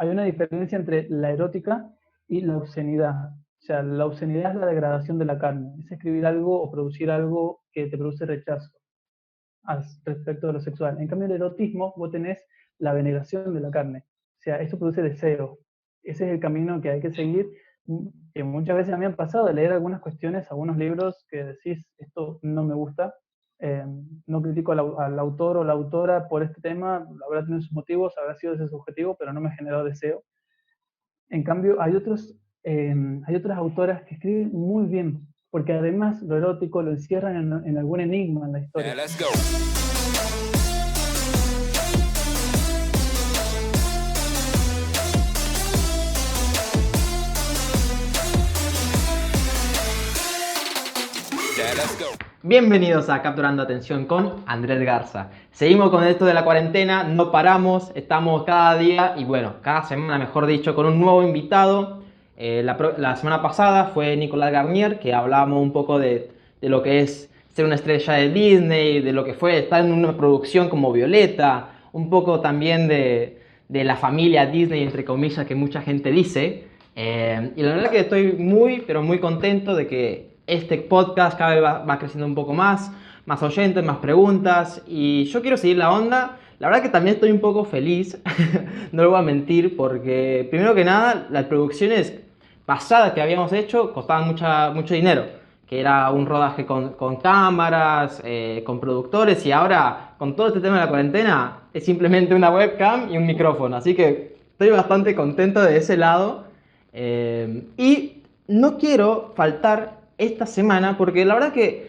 hay una diferencia entre la erótica y la obscenidad. O sea, la obscenidad es la degradación de la carne, es escribir algo o producir algo que te produce rechazo respecto de lo sexual. En cambio, el erotismo, vos tenés la veneración de la carne. O sea, esto produce deseo. Ese es el camino que hay que seguir. Que muchas veces a mí me han pasado de leer algunas cuestiones, algunos libros que decís, esto no me gusta, no critico al autor o la autora por este tema, habrá tenido sus motivos, habrá sido ese su objetivo, pero no me generó deseo. En cambio, hay otras autoras que escriben muy bien, porque además lo erótico lo encierran en algún enigma en la historia. Let's go. Bienvenidos a Capturando Atención con Andrés Garza. Seguimos con esto de la cuarentena, no paramos, estamos cada día y bueno, cada semana mejor dicho, con un nuevo invitado. La semana pasada fue Nicolas Garnier, que hablábamos un poco de lo que es ser una estrella de Disney, de lo que fue estar en una producción como Violeta, un poco también de la familia Disney, entre comillas, que mucha gente dice. Y la verdad que estoy muy, pero muy contento de que este podcast cada vez va creciendo un poco más oyentes, más preguntas y yo quiero seguir la onda. La verdad que también estoy un poco feliz, no lo voy a mentir, porque primero que nada las producciones pasadas que habíamos hecho costaban mucho dinero, que era un rodaje con cámaras, con productores y ahora con todo este tema de la cuarentena es simplemente una webcam y un micrófono, así que estoy bastante contento de ese lado y no quiero faltar esta semana porque la verdad que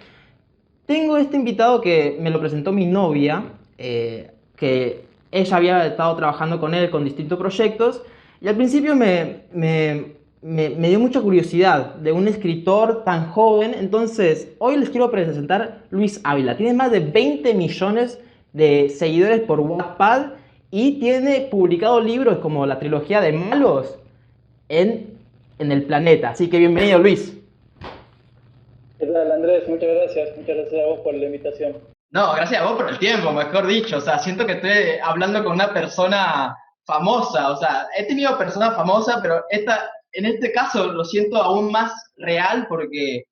tengo este invitado que me lo presentó mi novia, que ella había estado trabajando con él con distintos proyectos y al principio me dio mucha curiosidad de un escritor tan joven. Entonces hoy les quiero presentar Luis Ávila. Tiene más de 20 millones de seguidores por Wattpad y tiene publicado libros como la trilogía de Malos en el planeta. Así que bienvenido, Luis. ¿Qué tal, Andrés? Muchas gracias a vos por la invitación. No, gracias a vos por el tiempo, mejor dicho. O sea, siento que estoy hablando con una persona famosa. O sea, he tenido personas famosas, pero en este caso lo siento aún más real porque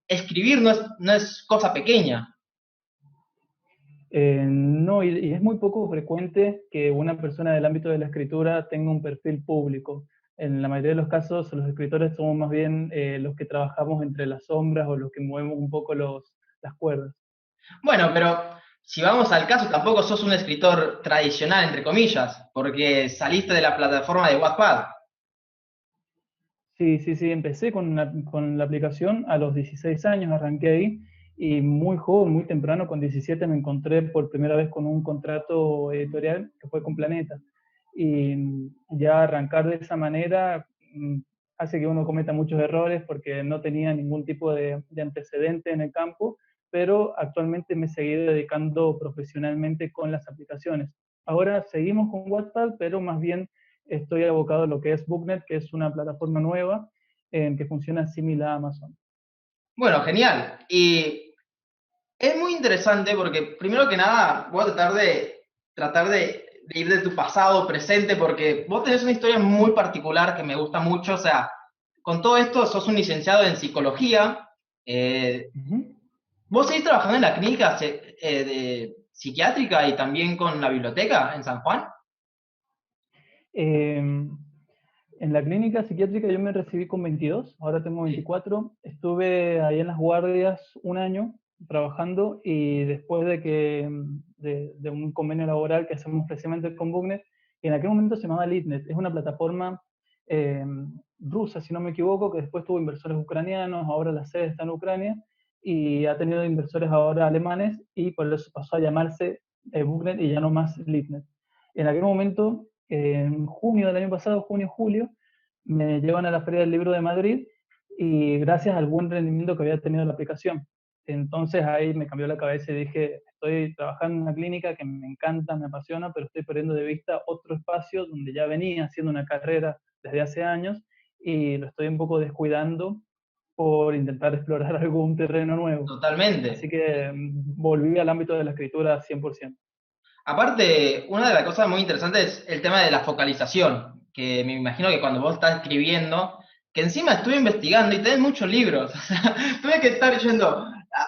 escribir no es cosa pequeña. No, y es muy poco frecuente que una persona del ámbito de la escritura tenga un perfil público. En la mayoría de los casos, los escritores somos más bien los que trabajamos entre las sombras o los que movemos un poco las cuerdas. Bueno, pero si vamos al caso, tampoco sos un escritor tradicional, entre comillas, porque saliste de la plataforma de Wattpad. Sí, empecé con la aplicación a los 16 años, arranqué ahí, y muy joven, muy temprano, con 17 me encontré por primera vez con un contrato editorial que fue con Planeta. Y ya arrancar de esa manera hace que uno cometa muchos errores porque no tenía ningún tipo de antecedente en el campo, pero actualmente me seguí dedicando profesionalmente con las aplicaciones. Ahora seguimos con WhatsApp, pero más bien estoy abocado a lo que es Booknet, que es una plataforma nueva que funciona similar a Amazon. Bueno, genial. Y es muy interesante porque, primero que nada, voy a tratar de ir de tu pasado, presente, porque vos tenés una historia muy particular que me gusta mucho. O sea, con todo esto, sos un licenciado en psicología. Uh-huh. ¿Vos seguís trabajando en la clínica psiquiátrica y también con la biblioteca en San Juan? Eh, en la clínica psiquiátrica yo me recibí con 22, ahora tengo 24. Estuve ahí en las guardias un año trabajando y después de un convenio laboral que hacemos precisamente con Booknet, que en aquel momento se llamaba Litnet, es una plataforma eh, rusa, si no me equivoco, que después tuvo inversores ucranianos, ahora la sede está en Ucrania y ha tenido inversores ahora alemanes y por eso pasó a llamarse Booknet y ya no más Litnet. En aquel momento, en junio del año pasado, junio-julio, me llevan a la Feria del Libro de Madrid y gracias al buen rendimiento que había tenido la aplicación. Entonces ahí me cambió la cabeza y dije, estoy trabajando en una clínica que me encanta, me apasiona, pero estoy perdiendo de vista otro espacio donde ya venía haciendo una carrera desde hace años y lo estoy un poco descuidando por intentar explorar algún terreno nuevo. Así Totalmente. que volví al ámbito de la escritura 100%. Aparte, una de las cosas muy interesantes es el tema de la focalización. que me imagino que cuando vos estás escribiendo, que encima estuve investigando y tenés muchos libros, o sea, tuve que estar yendo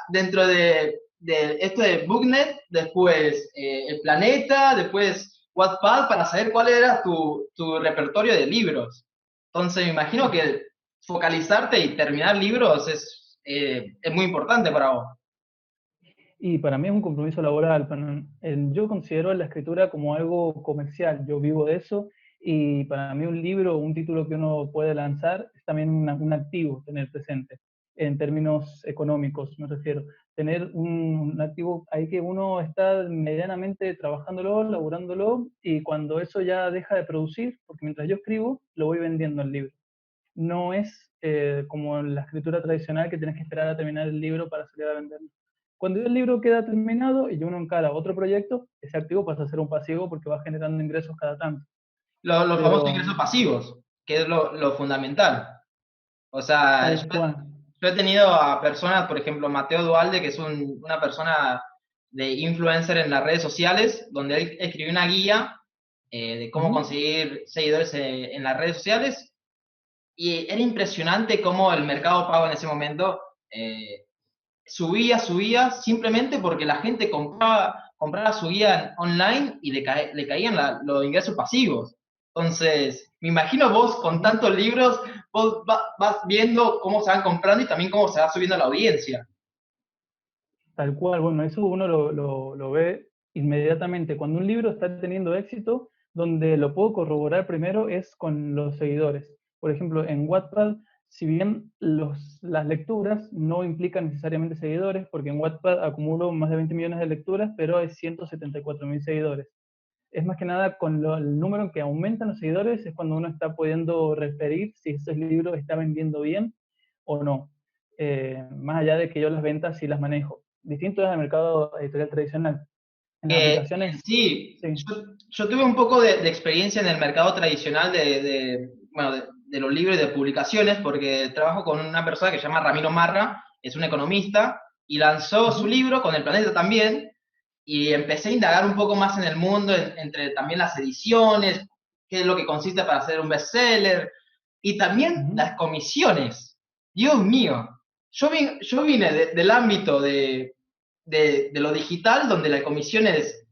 dentro de esto de BookNet, después El Planeta, después Wattpad, para saber cuál era tu repertorio de libros. Entonces me imagino que focalizarte y terminar libros es muy importante para vos. Y para mí es un compromiso laboral. Yo considero la escritura como algo comercial, yo vivo de eso y para mí un libro, un título que uno puede lanzar es también un activo tener presente, en términos económicos me refiero. Tener un activo ahí que uno está medianamente trabajándolo, laburándolo y cuando eso ya deja de producir, porque mientras yo escribo, lo voy vendiendo el libro. No es como en la escritura tradicional que tienes que esperar a terminar el libro para salir a venderlo. Cuando el libro queda terminado y uno encara otro proyecto, ese activo pasa a ser un pasivo porque va generando ingresos cada tanto. Los famosos Pero ingresos pasivos, que es lo fundamental. O sea, tal cual. yo he tenido a personas, por ejemplo, Mateo Dualde, que es una persona de influencer en las redes sociales, donde él escribió una guía de cómo Ujú. conseguir seguidores en las redes sociales, y era impresionante cómo el mercado pago en ese momento subía simplemente porque la gente compraba su guía online y le caían los ingresos pasivos. Entonces, me imagino vos con Ujú. tantos libros, vos vas viendo cómo se van comprando y también cómo se va subiendo la audiencia. Tal cual, bueno, eso uno lo ve inmediatamente. Cuando un libro está teniendo éxito, donde lo puedo corroborar primero es con los seguidores. Por ejemplo, en Wattpad, si bien las lecturas no implican necesariamente seguidores, porque en Wattpad acumulo más de 20 millones de lecturas, pero hay 174.000 seguidores. Es más que nada con el número en que aumentan los seguidores, es cuando uno está pudiendo referir si ese libro está vendiendo bien o no. Más allá de que yo las ventas sí las manejo. Distinto es el mercado editorial tradicional. En las En aplicaciones, sí, sí. yo tuve un poco de experiencia en el mercado tradicional bueno, de los libros y de publicaciones, porque trabajo con una persona que se llama Ramiro Marra, es un economista, y lanzó su Ujú, libro con El Planeta también, y empecé a indagar un poco más en el mundo, entre también las ediciones, qué es lo que consiste para hacer un bestseller, y también ujú. las comisiones. Dios mío, yo vine del ámbito de lo digital, donde las comisiones,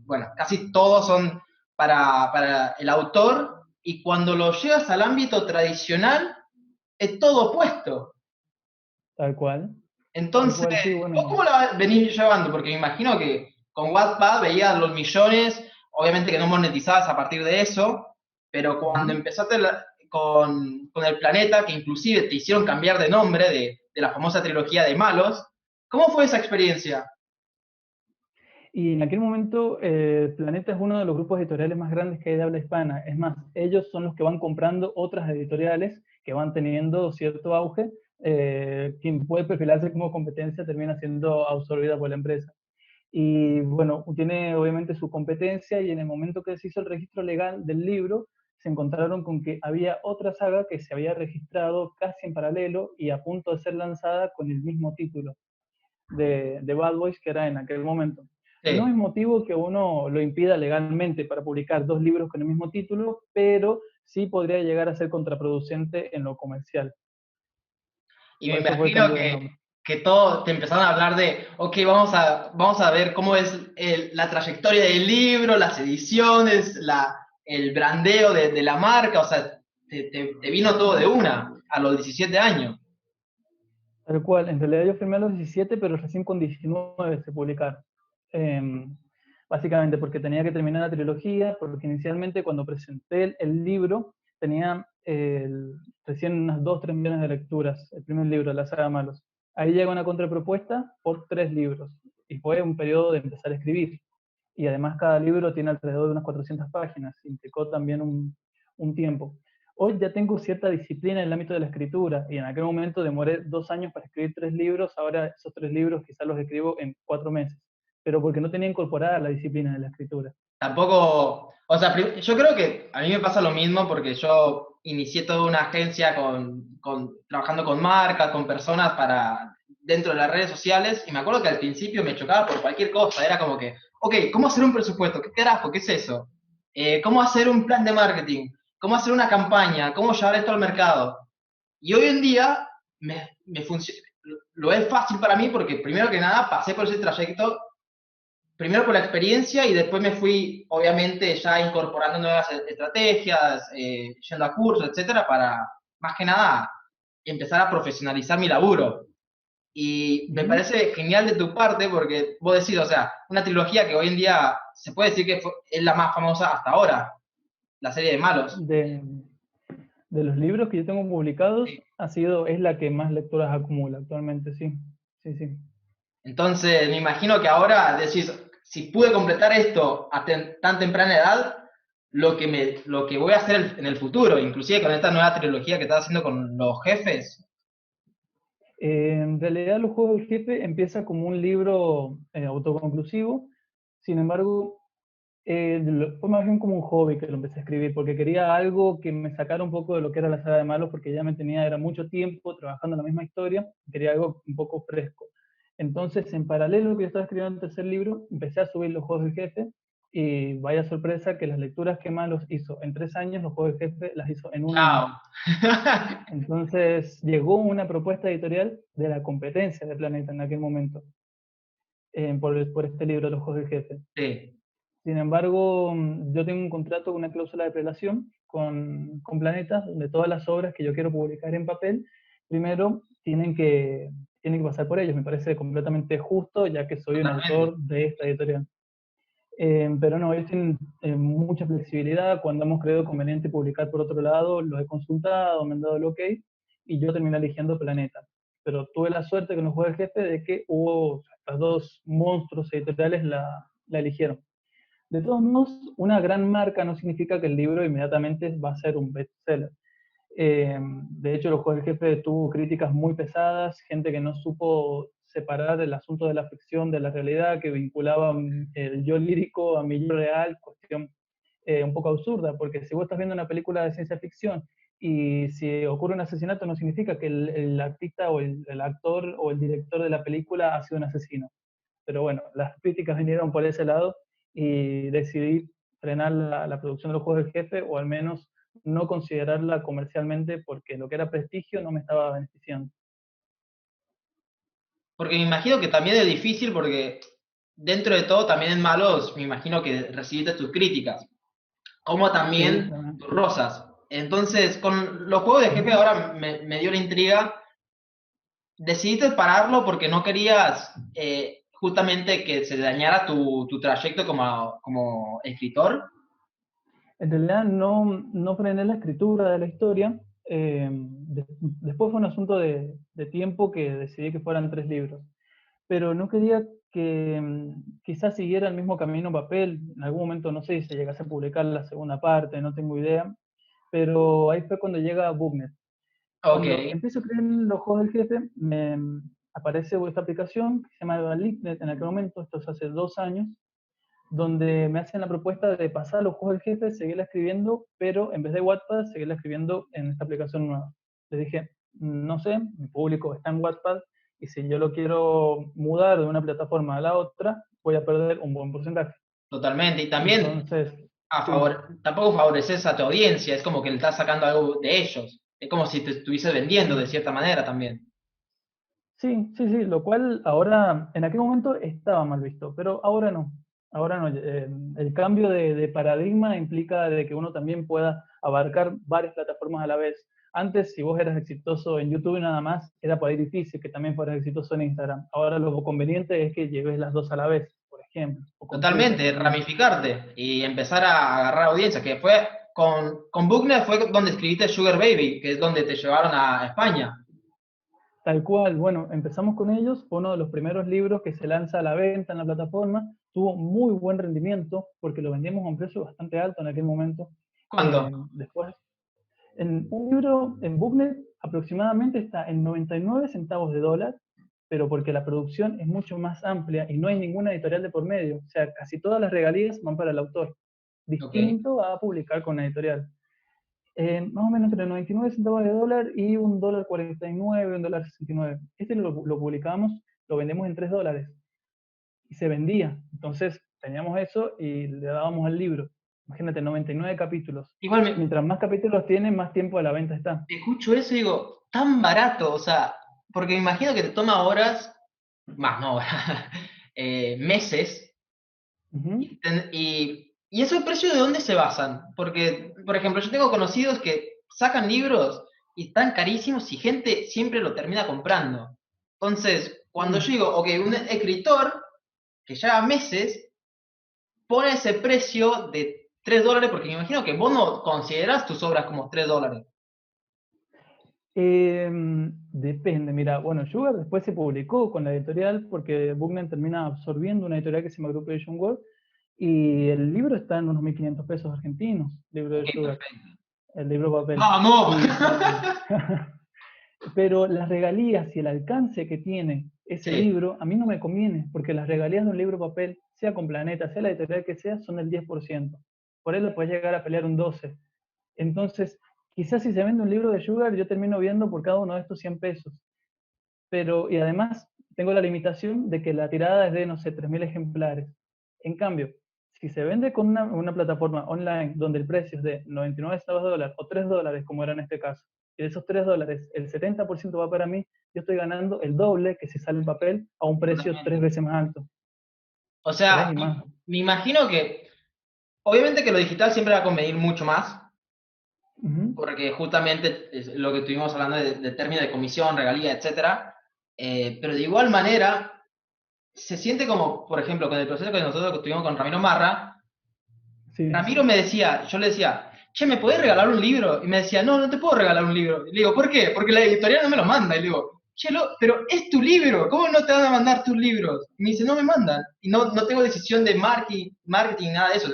bueno, casi todos son para el autor, y cuando lo llevas al ámbito tradicional, es todo opuesto. Tal cual. Tal Entonces, cual, sí, ¿vos bueno. cómo la venís llevando? Porque me imagino que con Wattpad veías los millones, obviamente que no monetizabas a partir de eso, pero cuando Ujú. empezaste con El Planeta, que inclusive te hicieron cambiar de nombre de la famosa trilogía de malos, ¿cómo fue esa experiencia? Y en aquel momento, Planeta es uno de los grupos editoriales más grandes que hay de habla hispana. Es más, ellos son los que van comprando otras editoriales que van teniendo cierto auge. Quien puede perfilarse como competencia termina siendo absorbida por la empresa. Y bueno, tiene obviamente su competencia y en el momento que se hizo el registro legal del libro, se encontraron con que había otra saga que se había registrado casi en paralelo y a punto de ser lanzada con el mismo título de Bad Boys que era en aquel momento. No Sí. es motivo que uno lo impida legalmente para publicar dos libros con el mismo título, pero sí podría llegar a ser contraproducente en lo comercial. Y me Por eso fue el imagino cambio de nombre. que todos te empezaron a hablar de, ok, vamos a ver cómo es la trayectoria del libro, las ediciones, el brandeo de la marca, o sea, te vino todo de una a los 17 años. Tal cual, en realidad yo firmé a los 17, pero recién con 19 se publicaron. Eh, Básicamente porque tenía que terminar la trilogía, porque inicialmente cuando presenté el libro tenía recién unas 2 3 millones de lecturas, el primer libro, La saga Malos. Ahí llega una contrapropuesta por 3 libros, y fue un periodo de empezar a escribir. Y además cada libro tiene alrededor de unas 400 páginas, implicó también un tiempo. Hoy ya tengo cierta disciplina en el ámbito de la escritura y en aquel momento demoré 2 años para escribir 3 libros, ahora esos 3 libros quizás los escribo en 4 meses, pero porque no tenía incorporada la disciplina de la escritura. Tampoco, o sea, yo creo que a mí me pasa lo mismo porque yo inicié toda una agencia trabajando con marcas, con personas dentro de las redes sociales, y me acuerdo que al principio me chocaba por cualquier cosa, era como que, ok, ¿cómo hacer un presupuesto? ¿Qué carajo? ¿Qué es eso? ¿Cómo hacer un plan de marketing? cómo hacer una campaña, cómo llevar esto al mercado. Y hoy en día lo es fácil para mí porque primero que nada pasé por ese trayecto, primero por la experiencia y después me fui, obviamente, ya incorporando nuevas estrategias, yendo a cursos, etcétera, para más que nada empezar a profesionalizar mi laburo. Y me Ujú. parece genial de tu parte porque vos decís, o sea, una trilogía que hoy en día se puede decir que es la más famosa hasta ahora, la serie de malos. De, de los libros que yo tengo publicados, es la que más lecturas acumula actualmente, sí. Sí, sí. Entonces, me imagino que ahora decís, si pude completar esto a tan temprana edad, lo que voy a hacer en el futuro, inclusive con esta nueva trilogía que estás haciendo con los jefes. En realidad, los juegos del jefe empieza como un libro autoconclusivo. Sin embargo, fue más bien como un hobby que lo empecé a escribir, porque quería algo que me sacara un poco de lo que era la saga de Malos, porque ya me tenía, era mucho tiempo trabajando en la misma historia, quería algo un poco fresco. Entonces, en paralelo a lo que yo estaba escribiendo el tercer libro, empecé a subir los juegos del jefe, y vaya sorpresa que las lecturas que Malos hizo en 3 años, los juegos del jefe las hizo en un año. ¡Wow! Entonces, llegó una propuesta editorial de la competencia de Planeta en aquel momento, por este libro, Los juegos del jefe. Sí, Sin embargo, yo tengo un contrato con una cláusula de prelación con Planeta, donde todas las obras que yo quiero publicar en papel, primero tienen que pasar por ellos. Me parece completamente justo, ya que soy un totalmente. autor de esta editorial. Pero no, ellos tienen mucha flexibilidad. Cuando hemos creído conveniente publicar por otro lado, los he consultado, me han dado el ok, y yo terminé eligiendo Planeta. Pero tuve la suerte que no fue el jefe de que hubo estas dos monstruos editoriales la eligieron. De todos modos, una gran marca no significa que el libro inmediatamente va a ser un bestseller. De hecho, los juegos del jefe tuvo críticas muy pesadas, gente que no supo separar el asunto de la ficción de la realidad, que vinculaba el yo lírico a mi yo real, cuestión un poco absurda, porque si vos estás viendo una película de ciencia ficción y si ocurre un asesinato, no significa que el artista o el actor o el director de la película ha sido un asesino. Pero bueno, las críticas vinieron por ese lado y decidí frenar la producción de los juegos del jefe, o al menos no considerarla comercialmente, porque lo que era prestigio no me estaba beneficiando. Porque me imagino que también es difícil porque dentro de todo también en malos, me imagino que recibiste tus críticas, como Sí, también también. tus rosas. Entonces, con los juegos de jefe Ujú. ahora me dio la intriga. Decidiste pararlo porque no querías justamente que se dañara tu trayecto como escritor. En realidad no frené la escritura de la historia. Después fue un asunto de tiempo que decidí que fueran 3 libros. Pero no quería que quizás siguiera el mismo camino en papel. En algún momento, no sé si se llegase a publicar la segunda parte, no tengo idea. Pero ahí fue cuando llega Booknet. Ok, Cuando empiezo a crear los juegos del jefe, me aparece esta aplicación que se llama Linknet en aquel momento, esto es hace 2 años, donde me hacen la propuesta de pasar los juegos del jefe, seguirla escribiendo, pero en vez de Wattpad, seguirla escribiendo en esta aplicación nueva. Les dije, no sé, mi público está en Wattpad, y si yo lo quiero mudar de una plataforma a la otra, voy a perder un buen porcentaje. totalmente. Y también Entonces, sí, tampoco favoreces a tu audiencia, es como que le estás sacando algo de ellos. Es como si te estuviese vendiendo de sí. cierta manera también. Sí, sí, sí, lo cual ahora, en aquel momento estaba mal visto, pero ahora no. Ahora no. El cambio de paradigma implica de que uno también pueda abarcar varias plataformas a la vez. Antes, si vos eras exitoso en YouTube nada más, era por ahí difícil que también fueras exitoso en Instagram. Ahora lo conveniente es que lleves las dos a la vez, por ejemplo, o con Twitter Totalmente, también. ramificarte y empezar a agarrar audiencia, que fue con Booknet fue donde escribiste Sugar Baby, que es donde te llevaron a España. Tal cual, bueno, empezamos con ellos, fue uno de los primeros libros que se lanza a la venta en la plataforma, tuvo muy buen rendimiento porque lo vendíamos a un precio bastante alto en aquel momento. ¿Cuándo? Después, en un libro en Booklet aproximadamente está en 99 centavos de dólar, pero porque la producción es mucho más amplia y no hay ninguna editorial de por medio, o sea, casi todas las regalías van para el autor, Ok, distinto a publicar con una editorial. Más o menos entre 99 centavos de dólar y $1.49, $1.69. Este lo publicamos, lo vendemos en $3 y se vendía. Entonces teníamos eso y le dábamos al libro. Imagínate, 99 capítulos. Igual Mientras más capítulos tiene, más tiempo de la venta está. escucho eso y digo, tan barato, o sea, porque me imagino que te toma horas, más no horas, meses, Ujú. y esos precios de dónde se basan, porque, por ejemplo, yo tengo conocidos que sacan libros y están carísimos y gente siempre lo termina comprando. Entonces, cuando yo Mm. digo, ok, un escritor que lleva meses pone ese precio de $3, porque me imagino que vos no considerás tus obras como $3. Depende, mira, bueno, Sugar después se publicó con la editorial porque Bugman termina absorbiendo una editorial que se llama Grupo Edition World y el libro está en unos 1.500 pesos argentinos, libro de Ok, Sugar, perfecto. el libro papel. ¡Vamos! Y, pero las regalías y el alcance que tiene ese Sí. libro a mí no me conviene, porque las regalías de un libro papel, sea con Planeta, sea la editorial que sea, son del 10%. Por él lo puedes llegar a pelear un 12%. Entonces, quizás si se vende un libro de Sugar, yo termino viendo por cada uno de estos 100 pesos. Pero, y además, tengo la limitación de que la tirada es de, no sé, 3.000 ejemplares. En cambio, si se vende con una plataforma online donde el precio es de 99 centavos de dólar o $3, como era en este caso, y de esos $3, el 70% va para mí, yo estoy ganando el doble que si sale en papel a un precio 3 veces más alto. O 3 sea, y más. me imagino que, obviamente que lo digital siempre va a convenir mucho más, Ujú. porque justamente es lo que estuvimos hablando de términos de comisión, regalía, etcétera. Pero de igual manera, se siente como, por ejemplo, con el proceso que nosotros tuvimos con Ramiro Marra, Sí. Ramiro me decía, yo le decía, che, ¿me podés regalar un libro? Y me decía, no, no te puedo regalar un libro. Y le digo, ¿por qué? Porque la editorial no me lo manda. Y le digo, che, pero es tu libro, ¿cómo no te van a mandar tus libros? Y me dice, no me mandan. Y no tengo decisión de marketing, nada de eso.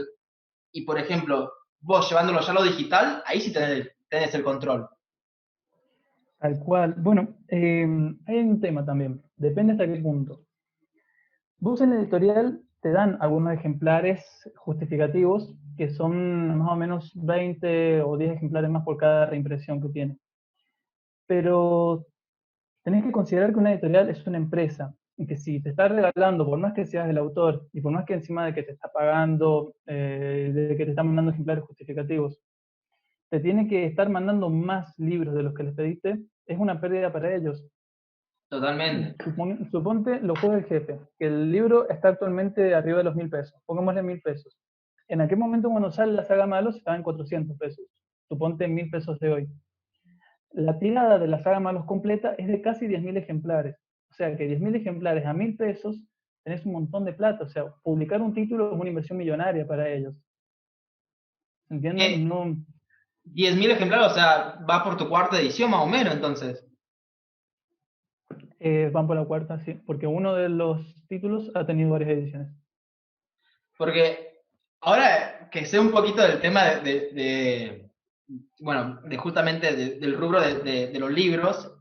Y por ejemplo, vos llevándolo ya a lo digital, ahí sí tenés el control. Tal cual. Bueno, hay un tema también. Depende hasta qué punto. Vos en la editorial te dan algunos ejemplares justificativos que son más o menos 20 o 10 ejemplares más por cada reimpresión que tiene. Pero tenés que considerar que una editorial es una empresa y que si te está regalando, por más que seas el autor y por más que encima de que te está pagando, de que te está mandando ejemplares justificativos, te tiene que estar mandando más libros de los que les pediste, es una pérdida para ellos. Totalmente. Suponte lo juega el jefe, que el libro está actualmente arriba de los 1.000 pesos, pongámosle 1.000 pesos. En aquel momento cuando sale la saga Malos estaba en 400 pesos, suponte 1.000 pesos de hoy. La tirada de la saga Malos completa es de casi 10.000 ejemplares, o sea que 10.000 ejemplares a 1.000 pesos tenés un montón de plata, o sea, publicar un título es una inversión millonaria para ellos, Eh, ¿entienden? No, 10.000 ejemplares, o sea, va por tu cuarta edición más o menos, entonces. van por la cuarta, sí, porque uno de los títulos ha tenido varias ediciones. Porque ahora que sé un poquito del tema bueno, de justamente del rubro de los libros,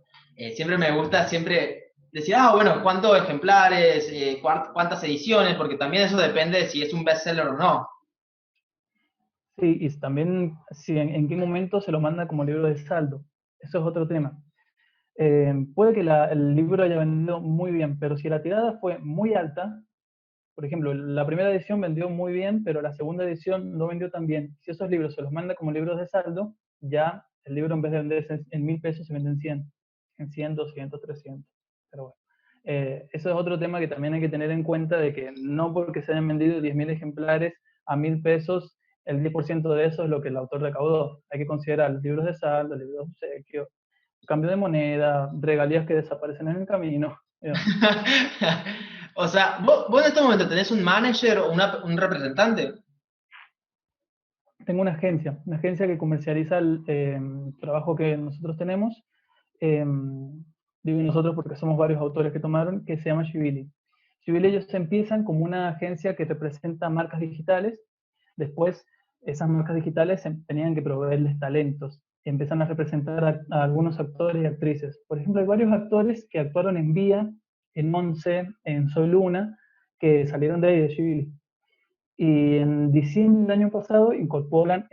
siempre me gusta siempre decir, bueno, cuántos ejemplares, cuántas ediciones, porque también eso depende de si es un bestseller o no. Sí, y también si en qué momento se lo manda como libro de saldo. Eso es otro tema. Puede que el libro haya vendido muy bien, pero si la tirada fue muy alta, por ejemplo, la primera edición vendió muy bien, pero la segunda edición no vendió tan bien. Si esos libros se los manda como libros de saldo, ya el libro en vez de venderse en 1.000 pesos se vende en 100, 200, 300. Pero bueno, eso es otro tema que también hay que tener en cuenta de que no porque se hayan vendido 10.000 ejemplares a 1.000 pesos, el 10% de eso es lo que el autor recaudó. Hay que considerar los libros de saldo, libros de obsequio, cambio de moneda, regalías que desaparecen en el camino. O sea, vos en este momento tenés un manager o un representante. Tengo una agencia que comercializa el trabajo que nosotros tenemos. Digo nosotros porque somos varios autores que tomaron, que se llama Shibili. Shibili ellos empiezan como una agencia que representa marcas digitales. Después, esas marcas digitales tenían que proveerles talentos. Empiezan a representar a algunos actores y actrices. Por ejemplo, hay varios actores que actuaron en Vía, en Monse, en Soy Luna, que salieron de ahí, de Shibili. Y en diciembre del año pasado incorporan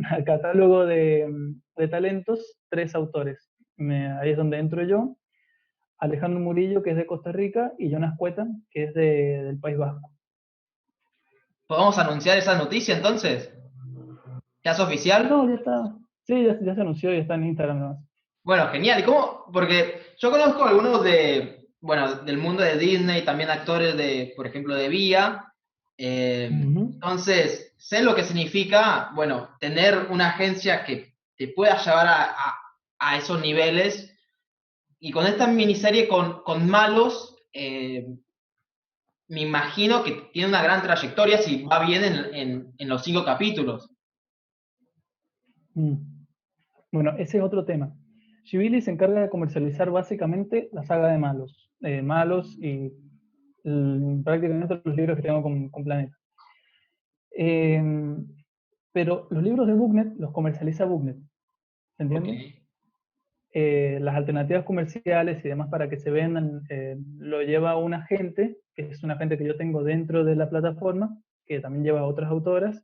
al catálogo de talentos 3 autores. Ahí es donde entro yo, Alejandro Murillo, que es de Costa Rica, y Jonas Cueta, que es del País Vasco. ¿Podemos anunciar esa noticia entonces? ¿Ya es oficial? No, ya está. Sí, ya se anunció, ya está en Instagram nomás. Bueno, genial. ¿Y cómo? Porque yo conozco algunos bueno, del mundo de Disney, también actores de, por ejemplo, de Vía. Ujú. Entonces, sé lo que significa, bueno, tener una agencia que te pueda llevar a esos niveles. Y con esta miniserie con malos, me imagino que tiene una gran trayectoria si va bien en los 5 capítulos. Mm. Bueno, ese es otro tema. Ghibli se encarga de comercializar básicamente la saga de Malos. Malos y prácticamente los libros que tengo con Planeta. Eh, pero los libros de Booknet los comercializa Booknet, ¿se Ok. entiende? Las alternativas comerciales y demás para que se vendan lo lleva un agente, que es un agente que yo tengo dentro de la plataforma, que también lleva a otras autoras,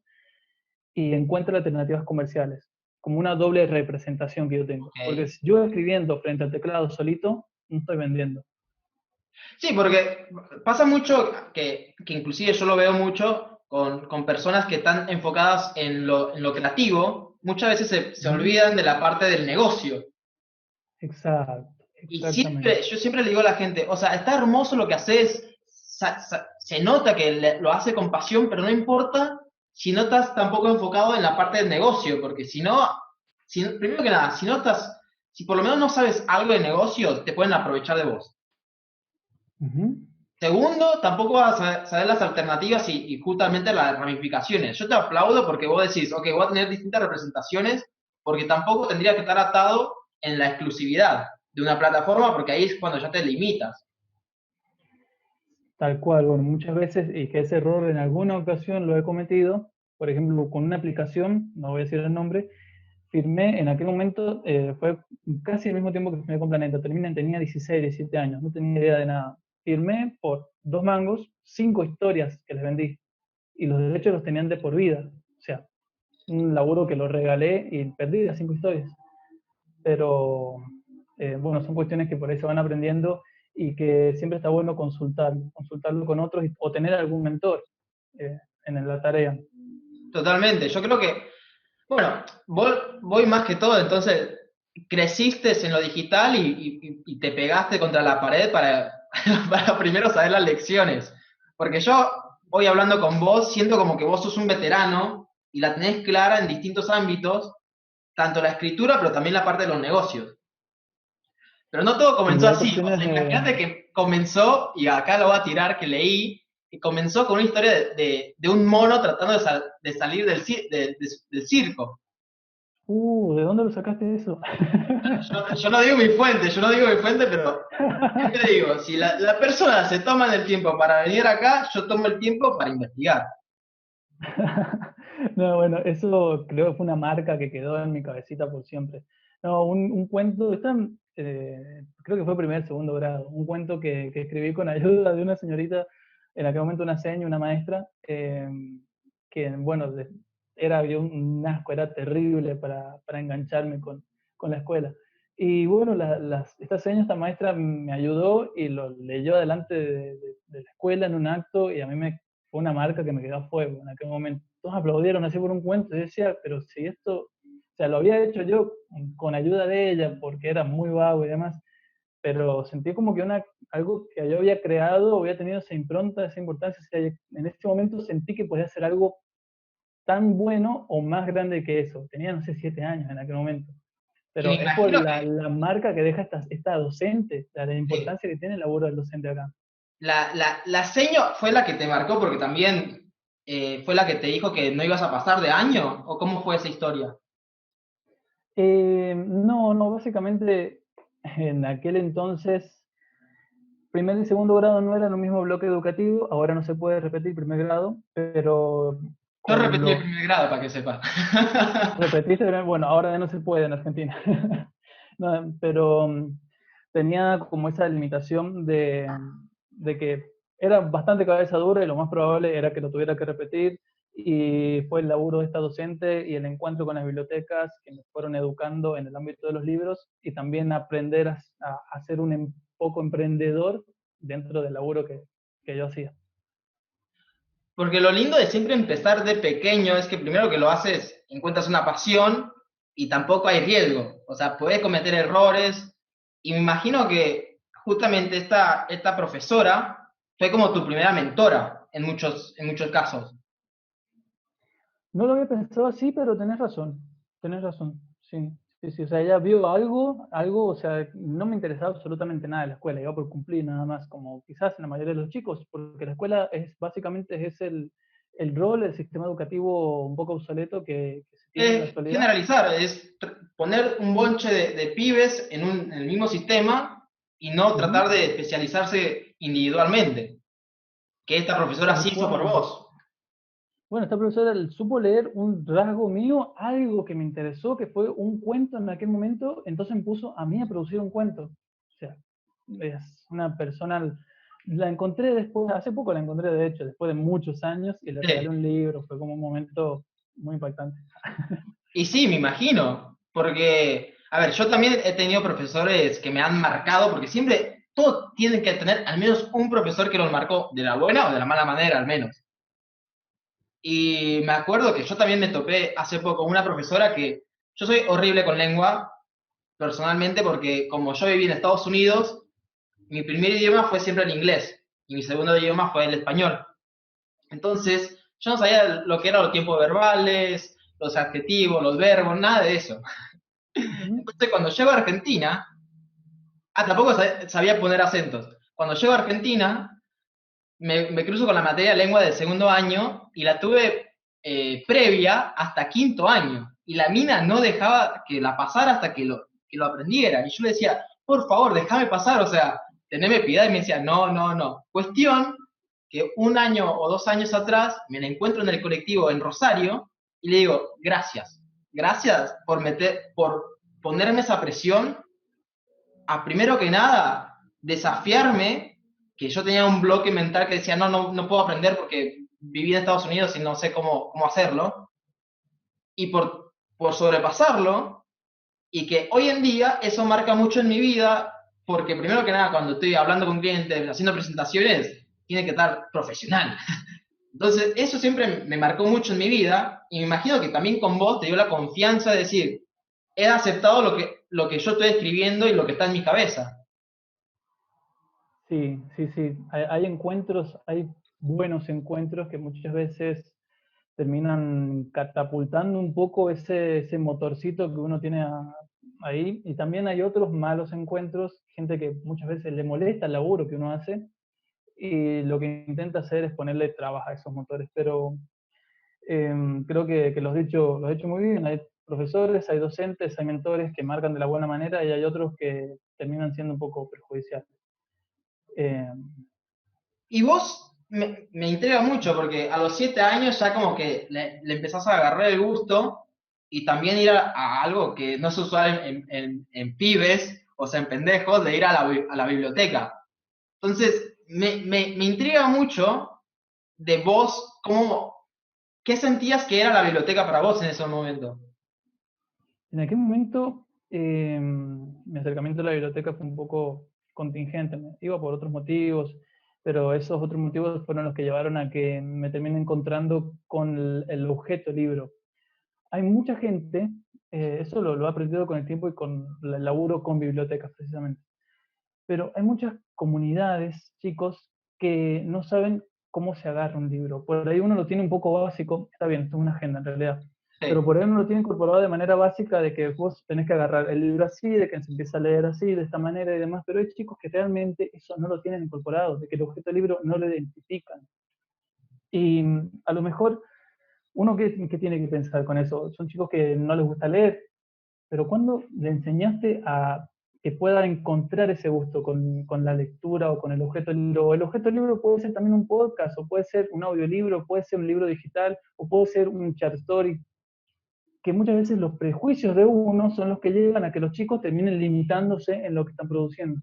y encuentra alternativas comerciales, como una doble representación que yo tengo. Porque Ok. si yo escribiendo frente al teclado solito, no estoy vendiendo. Sí, porque pasa mucho que inclusive yo lo veo mucho con personas que están enfocadas en lo creativo, muchas veces se Ujú. olvidan de la parte del negocio. Exacto, Y exactamente. yo siempre le digo a la gente, o sea, está hermoso lo que haces, se nota que lo hace con pasión, pero no importa si no estás tampoco enfocado en la parte del negocio, porque si no, primero que nada, si no estás, si por lo menos no sabes algo de negocio, te pueden aprovechar de vos. Ujú. Segundo, tampoco vas a saber las alternativas y justamente las ramificaciones. Yo te aplaudo porque vos decís, ok, voy a tener distintas representaciones, porque tampoco tendría que estar atado en la exclusividad de una plataforma, porque ahí es cuando ya te limitas. Tal cual, bueno, muchas veces, y que ese error en alguna ocasión lo he cometido, por ejemplo, con una aplicación, no voy a decir el nombre, firmé en aquel momento, fue casi el mismo tiempo que firmé con Planeta, tenía 16, 17 años, no tenía idea de nada. Firmé por 2 mangos, 5 historias que les vendí, y los derechos los tenían de por vida. O sea, un laburo que lo regalé y perdí las 5 historias. Pero bueno, son cuestiones que por ahí se van aprendiendo y que siempre está bueno consultarlo con otros o tener algún mentor en la tarea. Totalmente. Yo creo que, bueno, voy más que todo, entonces creciste en lo digital y te pegaste contra la pared para primero saber las lecciones. Porque yo, hoy hablando con vos, siento como que vos sos un veterano y la tenés clara en distintos ámbitos, tanto la escritura, pero también la parte de los negocios. Pero no todo Y comenzó hay así. O cuestiones sea, de... imagínate que comenzó, y acá lo voy a tirar, que leí, que comenzó con una historia de un mono tratando de salir del circo. ¿De dónde lo sacaste eso? Yo no digo mi fuente, yo no digo mi fuente, pero siempre digo, si la persona se toma el tiempo para venir acá, yo tomo el tiempo para investigar. No, bueno, eso creo que fue una marca que quedó en mi cabecita por siempre. No, un cuento, creo que fue primer, segundo grado, un cuento que escribí con ayuda de una señorita, en aquel momento una señora, una maestra, que, bueno, era yo un asco, era terrible para engancharme con la escuela. Y bueno, esta señora, esta maestra me ayudó y lo leyó delante de la escuela en un acto y a mí fue una marca que me quedó a fuego en aquel momento. Todos aplaudieron así por un cuento y yo decía, pero si esto, o sea, lo había hecho yo con ayuda de ella porque era muy vago y demás, pero sentí como que algo que yo había creado, había tenido esa impronta, esa importancia, o sea, en ese momento sentí que podía hacer algo tan bueno o más grande que eso. Tenía, no sé, 7 años en aquel momento, Y me pero es por imagino que la marca que deja esta docente, la sí, importancia que tiene el laburo del docente acá. la seño fue la que te marcó porque también fue la que te dijo que no ibas a pasar de año, ¿o cómo fue esa historia? No, no, básicamente en aquel entonces, primer y segundo grado no eran el mismo bloque educativo, ahora no se puede repetir primer grado, pero Yo con repetí el los primer grado para que sepas. repetiste, bueno, ahora ya no se puede en Argentina. No, pero tenía como esa limitación de que era bastante cabeza dura y lo más probable era que lo tuviera que repetir. Y fue el laburo de esta docente y el encuentro con las bibliotecas que me fueron educando en el ámbito de los libros y también aprender a ser poco emprendedor dentro del laburo que yo hacía. Porque lo lindo de siempre empezar de pequeño es que primero que lo haces, encuentras una pasión y tampoco hay riesgo. O sea, puedes cometer errores. Y me imagino que justamente esta profesora fue como tu primera mentora en muchos casos. No lo había pensado así, pero tenés razón, sí, sí, sí, o sea, ella vio algo, o sea, no me interesaba absolutamente nada de la escuela, iba por cumplir nada más, como quizás en la mayoría de los chicos, porque la escuela es básicamente es el rol, el sistema educativo un poco obsoleto que se tiene en la Es actualidad. generalizar, es poner un bonche de pibes en el mismo sistema y no Ujú. tratar de especializarse individualmente, que esta profesora sí Tal hizo por cual. vos. Bueno, esta profesora supo leer un rasgo mío, algo que me interesó, que fue un cuento en aquel momento, entonces me puso a mí a producir un cuento. O sea, es una persona, la encontré después, hace poco la encontré de hecho, después de muchos años, y le regalé Sí. un libro, fue como un momento muy impactante. Y sí, me imagino, porque, a ver, yo también he tenido profesores que me han marcado, porque siempre todos tienen que tener al menos un profesor que los marcó de la buena o de la mala manera, al menos. Y me acuerdo que yo también me topé hace poco con una profesora que yo soy horrible con lengua, personalmente, porque como yo viví en Estados Unidos, mi primer idioma fue siempre el inglés y mi segundo idioma fue el español. Entonces, yo no sabía lo que eran los tiempos verbales, los adjetivos, los verbos, nada de eso. Ujú. Entonces, cuando llego a Argentina, tampoco sabía poner acentos. Cuando llego a Argentina, me cruzo con la materia de lengua del segundo año y la tuve previa hasta quinto año. Y la mina no dejaba que la pasara hasta que lo aprendiera. Y yo le decía, por favor, déjame pasar, o sea, teneme piedad. Y me decía, no, no, no. Cuestión que un año o 2 años atrás me la encuentro en el colectivo en Rosario y le digo, gracias, gracias por ponerme esa presión a primero que nada desafiarme, que yo tenía un bloque mental que decía, no, no, no puedo aprender porque viví en Estados Unidos y no sé cómo hacerlo, y por sobrepasarlo, y que hoy en día eso marca mucho en mi vida, porque primero que nada, cuando estoy hablando con clientes, haciendo presentaciones, tiene que estar profesional. Entonces, eso siempre me marcó mucho en mi vida, y me imagino que también con vos te dio la confianza de decir, he aceptado lo que yo estoy escribiendo y lo que está en mi cabeza. Sí, sí, sí. Hay encuentros, hay buenos encuentros que muchas veces terminan catapultando un poco ese motorcito que uno tiene ahí. Y también hay otros malos encuentros, gente que muchas veces le molesta el laburo que uno hace y lo que intenta hacer es ponerle trabas a esos motores. Pero creo que lo has dicho muy bien. Hay profesores, hay docentes, hay mentores que marcan de la buena manera y hay otros que terminan siendo un poco perjudiciales. Eh, Y vos me intriga mucho porque a los 7 años ya como que le empezás a agarrar el gusto y también ir a algo que no es usual en pibes, o sea, en pendejos, de ir a a la biblioteca. Entonces, me intriga mucho de vos, ¿qué sentías que era la biblioteca para vos en ese momento? En aquel momento, mi acercamiento a la biblioteca fue un poco contingente. Me iba por otros motivos, pero esos otros motivos fueron los que llevaron a que me termine encontrando con el objeto libro. Hay mucha gente, eso lo he aprendido con el tiempo y con el laburo con bibliotecas precisamente, pero hay muchas comunidades, chicos, que no saben cómo se agarra un libro. Por ahí uno lo tiene un poco básico, está bien, esto es una agenda en realidad, pero Sí, por ahí uno lo tiene incorporado de manera básica de que vos tenés que agarrar el libro así, de que se empieza a leer así, de esta manera y demás, pero hay chicos que realmente eso no lo tienen incorporado, de que el objeto del libro no lo identifican. Y a lo mejor uno que tiene que pensar con eso, son chicos que no les gusta leer, pero cuando le enseñaste a que pueda encontrar ese gusto con la lectura o con el objeto del libro, el objeto del libro puede ser también un podcast, o puede ser un audiolibro, puede ser un libro digital, o puede ser un chat story, que muchas veces los prejuicios de uno son los que llegan a que los chicos terminen limitándose en lo que están produciendo.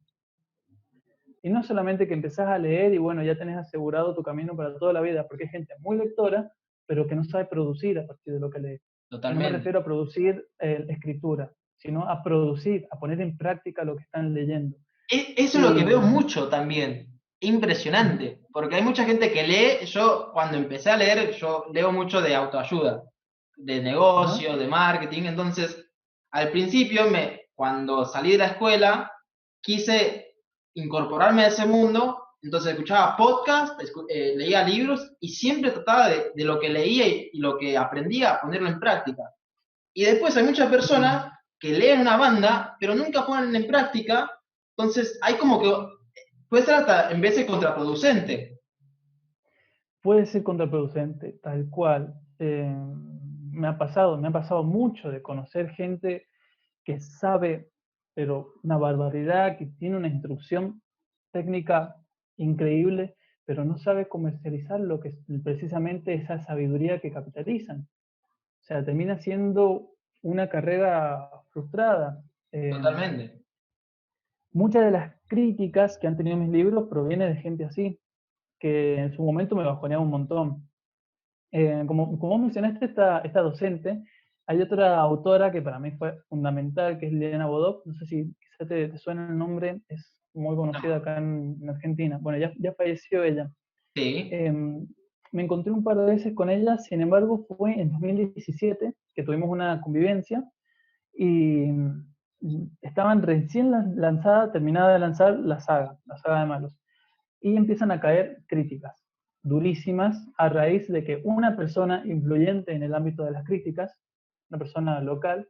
Y no solamente que empezás a leer y bueno, ya tenés asegurado tu camino para toda la vida, porque hay gente muy lectora, pero que no sabe producir a partir de lo que lee. Y no me totalmente. refiero a producir escritura, sino a producir, a poner en práctica lo que están leyendo. Eso es lo que Y veo mucho también. impresionante, porque hay mucha gente que lee. Yo cuando empecé a leer, yo leo mucho de autoayuda, de Ajá. negocio, de marketing. Entonces al principio, cuando salí de la escuela, quise incorporarme a ese mundo. Entonces escuchaba podcast, leía libros y siempre trataba de lo que leía y lo que aprendía ponerlo en práctica. Y después hay muchas Sí. personas que leen una banda, pero nunca ponen en práctica. Entonces hay como que puede ser hasta en vez de contraproducente. Puede ser contraproducente, tal cual. Me ha pasado mucho de conocer gente que sabe, pero una barbaridad, que tiene una instrucción técnica increíble, pero no sabe comercializar lo que es precisamente esa sabiduría que capitalizan. O sea, termina siendo una carrera frustrada. Eh, Totalmente. Muchas de las críticas que han tenido mis libros provienen de gente así, que en su momento me bajoneaba un montón. Como mencionaste esta docente, hay otra autora que para mí fue fundamental, que es Liliana Bodoc. No sé si quizá te suena el nombre, es muy conocida No. acá en Argentina. Bueno, ya falleció ella. Sí, Eh, Me encontré un par de veces con ella, sin embargo fue en 2017 que tuvimos una convivencia y estaban recién lanzada, terminada de lanzar la saga de Malos, y empiezan a caer críticas durísimas a raíz de que una persona influyente en el ámbito de las críticas, una persona local,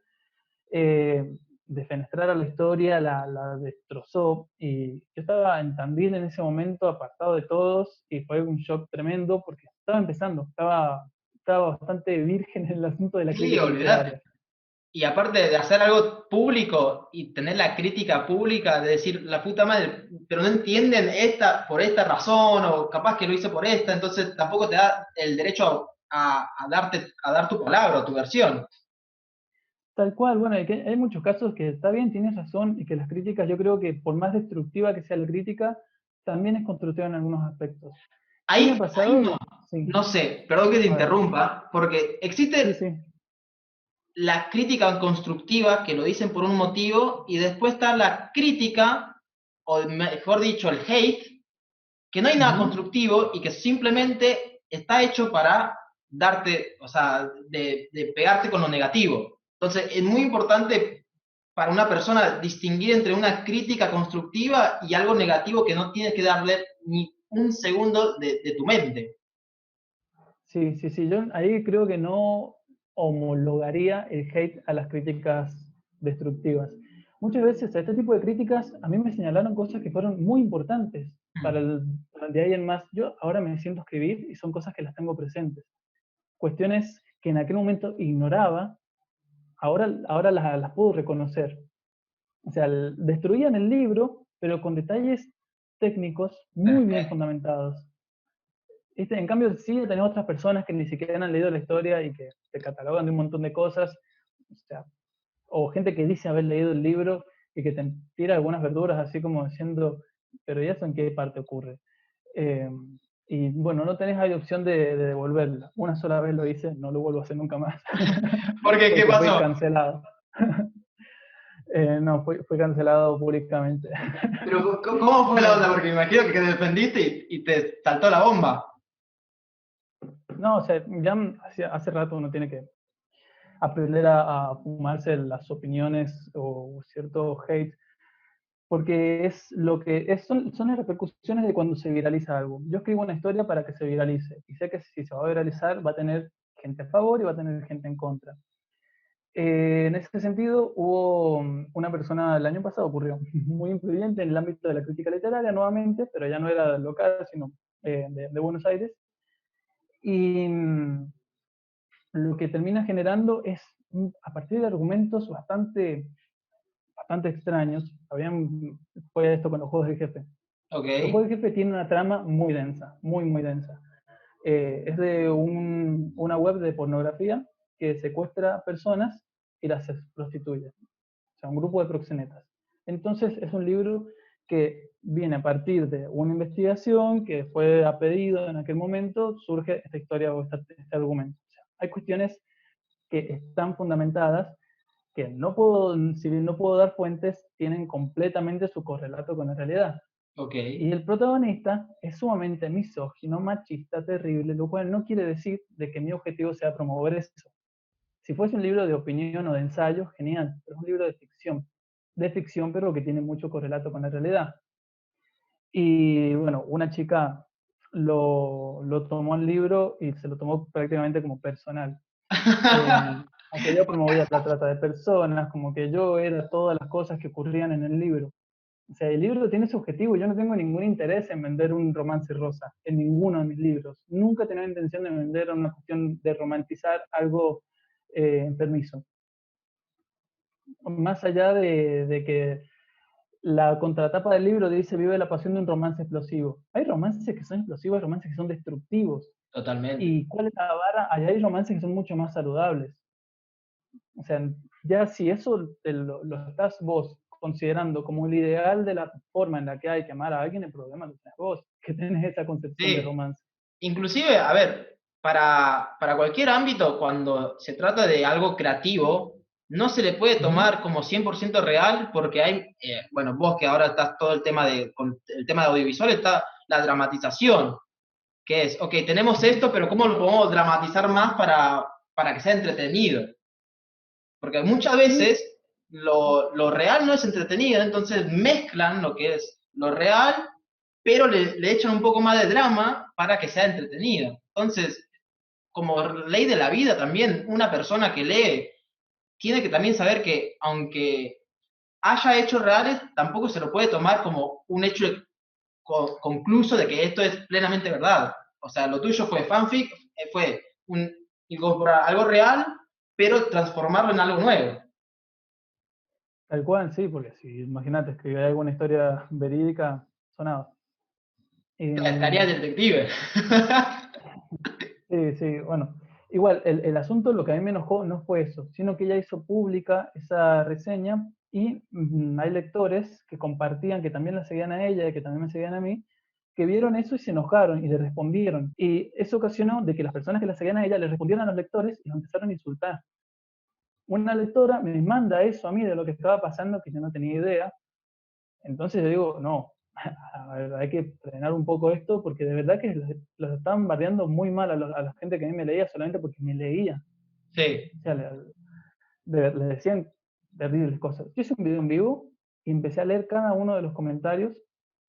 defenestrara la historia, la destrozó, y yo estaba en Tandil en ese momento, apartado de todos, y fue un shock tremendo porque estaba empezando, estaba bastante virgen en el asunto de la sí, crítica olvidate. literaria. Y aparte de hacer algo público y tener la crítica pública, de decir, la puta madre, pero no entienden por esta razón, o capaz que lo hice por esta, entonces tampoco te da el derecho a dar tu palabra o tu versión. Tal cual, bueno, hay muchos casos que está bien, tienes razón, y que las críticas, yo creo que por más destructiva que sea la crítica, también es constructiva en algunos aspectos. Sí me ha Ahí pasado, no, sí, no sé, perdón que te a ver, interrumpa, porque sí, existe sí, la crítica constructiva, que lo dicen por un motivo, y después está la crítica, o mejor dicho, el hate, que no hay nada ujú, constructivo y que simplemente está hecho para darte, o sea, de pegarte con lo negativo. Entonces, es muy importante para una persona distinguir entre una crítica constructiva y algo negativo que no tienes que darle ni un segundo de tu mente. sí, sí, sí, yo ahí creo que no homologaría el hate a las críticas destructivas. Muchas veces a este tipo de críticas a mí me señalaron cosas que fueron muy importantes para el de ahí en más. Yo ahora me siento a escribir y son cosas que las tengo presentes. Cuestiones que en aquel momento ignoraba, ahora las puedo reconocer. O sea, destruían el libro, pero con detalles técnicos muy bien fundamentados. ¿Viste? En cambio, sí tenemos otras personas que ni siquiera han leído la historia y que te catalogan de un montón de cosas. O sea, o gente que dice haber leído el libro y que te tira algunas verduras así como diciendo, pero ¿y eso en qué parte ocurre? Eh, y bueno, no tenés ahí opción de devolverla. Una sola vez lo hice, no lo vuelvo a hacer nunca más, Porque, ¿qué porque fui pasó? cancelado. No, fui cancelado públicamente. Pero, ¿cómo fue la onda? Porque me imagino que te defendiste y te saltó la bomba. No, o sea, ya hace rato uno tiene que aprender a fumarse las opiniones o cierto hate, porque es lo que son las repercusiones de cuando se viraliza algo. Yo escribo una historia para que se viralice, y sé que si se va a viralizar va a tener gente a favor y va a tener gente en contra. En ese sentido, hubo una persona, el año pasado ocurrió, muy influyente en el ámbito de la crítica literaria nuevamente, pero ya no era local, sino de Buenos Aires, y lo que termina generando es, a partir de argumentos bastante extraños, fue esto con los juegos del jefe. Ok, Los juegos del jefe tienen una trama muy densa, muy densa. Es de una web de pornografía que secuestra personas y las prostituye. O sea, un grupo de proxenetas. Entonces es un libro que viene a partir de una investigación que fue a pedido en aquel momento, surge esta historia o este argumento. O sea, hay cuestiones que están fundamentadas, que no puedo, si bien no puedo dar fuentes, tienen completamente su correlato con la realidad. Ok. Y el protagonista es sumamente misógino, machista, terrible, lo cual no quiere decir de que mi objetivo sea promover eso. Si fuese un libro de opinión o de ensayo, genial, pero es un libro de ficción, pero que tiene mucho correlato con la realidad. Y bueno, una chica lo tomó el libro y se lo tomó prácticamente como personal. Como que yo promovía la trata de personas, como que yo era todas las cosas que ocurrían en el libro. O sea, el libro tiene su objetivo. Yo no tengo ningún interés en vender un romance rosa, en ninguno de mis libros. Nunca he tenido intención de vender una cuestión de romantizar algo enfermizo. Más allá de que la contratapa del libro dice vive la pasión de un romance explosivo. Hay romances que son explosivos, hay romances que son destructivos. Totalmente. ¿Y cuál es la vara? Allá hay romances que son mucho más saludables. O sea, ya si eso lo estás vos considerando como el ideal de la forma en la que hay que amar a alguien, el problema lo tenés vos, que tenés esa concepción de Sí. romance. Inclusive, a ver, para cualquier ámbito, cuando se trata de algo creativo, no se le puede Uh -huh. tomar como 100% real porque hay, bueno, vos que ahora estás todo el tema con el tema de audiovisual, está la dramatización, que es, ok, tenemos Uh -huh. esto, pero ¿cómo lo podemos dramatizar más para que sea entretenido? Porque muchas Sí, veces lo real no es entretenido, entonces mezclan lo que es lo real, pero le echan un poco más de drama para que sea entretenido. Entonces, como ley de la vida también, una persona que lee tiene que también saber que aunque haya hechos reales, tampoco se lo puede tomar como un hecho concluso de que esto es plenamente verdad. O sea, lo tuyo fue fanfic, fue algo real, pero transformarlo en algo nuevo. tal cual, sí, porque si imagínate que hay alguna historia verídica, sonaba. Tareas Eh, detective. sí, sí, bueno. Igual, el asunto, lo que a mí me enojó no fue eso, sino que ella hizo pública esa reseña y hay lectores que compartían, que también la seguían a ella y que también me seguían a mí, que vieron eso y se enojaron y le respondieron. Y eso ocasionó de que las personas que la seguían a ella le respondieran a los lectores y los empezaron a insultar. Una lectora me manda eso a mí de lo que estaba pasando, que yo no tenía idea. Entonces yo digo, no, a ver, hay que frenar un poco esto porque de verdad que los estaban bardeando muy mal a la gente que a mí me leía solamente porque me leía. Sí. O sea, le decían terribles cosas. Yo hice un video en vivo y empecé a leer cada uno de los comentarios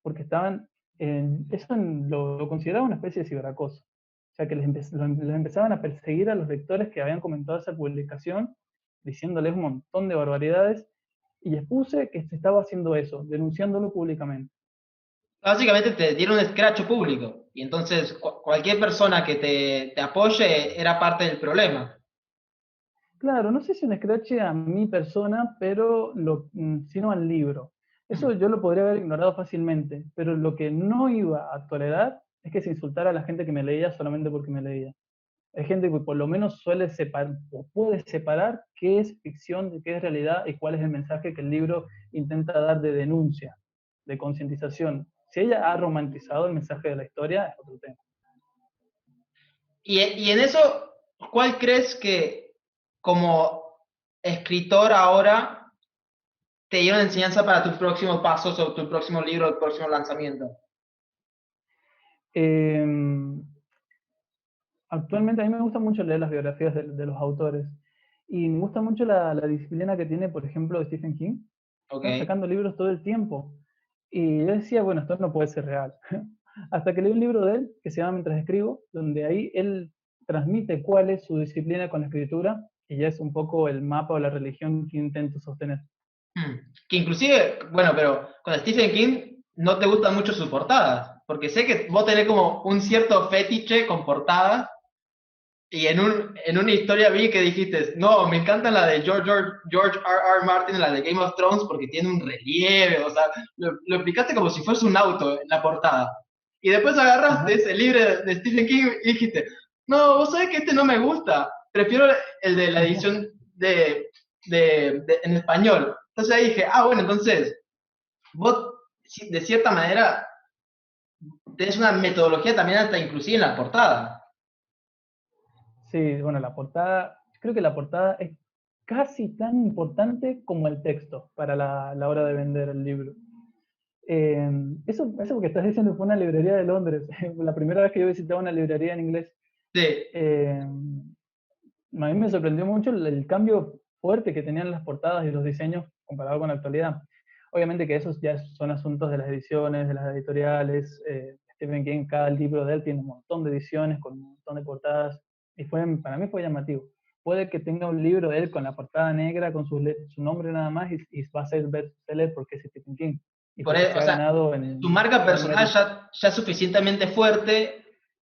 porque estaban eso lo consideraba una especie de ciberacoso. O sea, que les empezaban a perseguir a los lectores que habían comentado esa publicación, diciéndoles un montón de barbaridades, y expuse que se estaba haciendo eso, denunciándolo públicamente. Básicamente te dieron un escracho público y entonces cualquier persona que te apoye era parte del problema. Claro, no sé si un scratch a mi persona, pero sino al libro. Eso Mm. yo lo podría haber ignorado fácilmente, pero lo que no iba a tolerar es que se insultara a la gente que me leía solamente porque me leía. Hay gente que por lo menos suele separar o puede separar qué es ficción de qué es realidad y cuál es el mensaje que el libro intenta dar de denuncia, de concientización. Si ella ha romantizado el mensaje de la historia, es otro tema. Y en eso, ¿cuál crees que como escritor ahora te dieron enseñanza para tus próximos pasos o tu próximo libro, tu próximo lanzamiento? Eh, Actualmente a mí me gusta mucho leer las biografías de los autores y me gusta mucho la disciplina que tiene, por ejemplo, Stephen King. Ok. Están sacando libros todo el tiempo. Y yo decía, bueno, esto no puede ser real. Hasta que leí un libro de él que se llama Mientras escribo, donde ahí él transmite cuál es su disciplina con la escritura y ya es un poco el mapa o la religión que intento sostener. Que inclusive, bueno, pero con Stephen King no te gustan mucho sus portadas, porque sé que vos tenés como un cierto fetiche con portadas. Y en una historia vi que dijiste, no, me encanta la de George R. R. Martin, la de Game of Thrones, porque tiene un relieve, o sea, lo explicaste como si fuese un auto en la portada. Y después agarraste Ajá. ese libro de Stephen King y dijiste, no, vos sabés que este no me gusta, prefiero el de la edición en español. Entonces ahí dije, ah, bueno, entonces, vos de cierta manera tenés una metodología también hasta inclusive en la portada. Sí, bueno, la portada, creo que la portada es casi tan importante como el texto para la hora de vender el libro. Eh, eso que estás diciendo fue una librería de Londres. La primera vez que yo visitaba una librería en inglés, Sí, eh, a mí me sorprendió mucho el cambio fuerte que tenían las portadas y los diseños comparado con la actualidad. Obviamente que esos ya son asuntos de las ediciones, de las editoriales. Stephen King, cada libro de él tiene un montón de ediciones con un montón de portadas y para mí fue llamativo. Puede que tenga un libro de él con la portada negra, con su nombre nada más y va a ser bestseller porque es Stephen King y porque se o ha sea, ganado tu en marca gran personal mérito. ya es suficientemente fuerte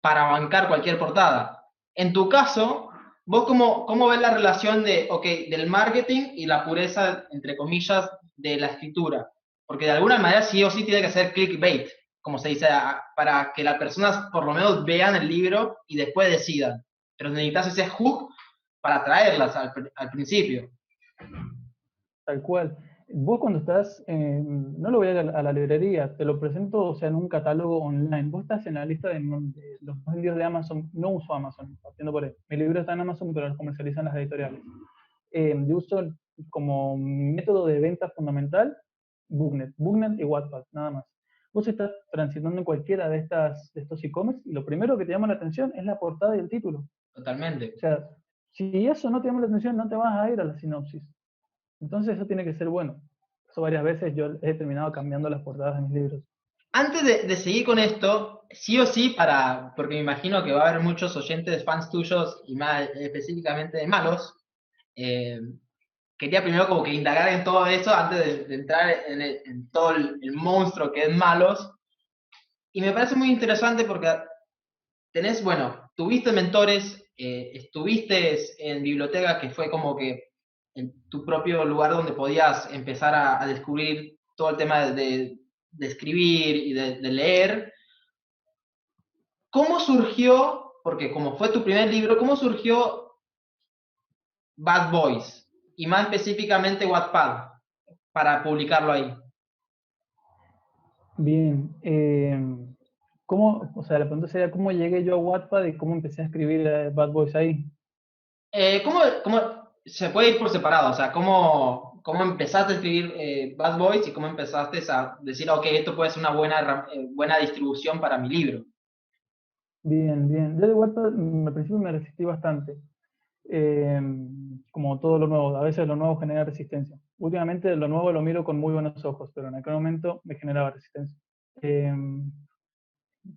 para bancar cualquier portada. En tu caso, ¿vos cómo ves la relación del marketing y la pureza, entre comillas, de la escritura? Porque de alguna manera sí o sí tiene que ser clickbait, como se dice, para que las personas por lo menos vean el libro y después decidan. Pero necesitas ese hook para atraerlas al principio. Tal cual. Vos cuando estás, no lo voy a la librería, te lo presento, o sea, en un catálogo online. Vos estás en la lista de los envíos de Amazon. No uso Amazon, partiendo por ahí. Mi libro está en Amazon, pero los comercializan las editoriales. Yo uso como método de venta fundamental Booknet y Wattpad, nada más. Vos estás transitando en cualquiera de estos e-commerce y lo primero que te llama la atención es la portada y el título. Totalmente. O sea, si eso no te llama la atención, no te vas a ir a la sinopsis. Entonces eso tiene que ser bueno. Eso varias veces yo he terminado cambiando las portadas de mis libros. Antes de seguir con esto, sí o sí, porque me imagino que va a haber muchos oyentes, fans tuyos, y más específicamente de malos, eh, quería primero como que indagar en todo eso antes de entrar en todo el monstruo que es malos. Y me parece muy interesante porque tuviste mentores, estuviste en biblioteca que fue como que en tu propio lugar donde podías empezar a descubrir todo el tema de escribir y de leer. ¿Cómo surgió, porque como fue tu primer libro, cómo surgió Bad Boys? Y más específicamente Wattpad, para publicarlo ahí. Bien, o sea, la pregunta sería cómo llegué yo a Wattpad y cómo empecé a escribir Bad Boys ahí. ¿Cómo se puede ir por separado? O sea, ¿cómo empezaste a escribir Bad Boys y cómo empezaste a decir, ok, esto puede ser una buena distribución para mi libro? Bien, bien. Yo de Wattpad al principio me resistí bastante. Eh, Como todo lo nuevo, a veces lo nuevo genera resistencia. Últimamente lo nuevo lo miro con muy buenos ojos, pero en aquel momento me generaba resistencia. Eh,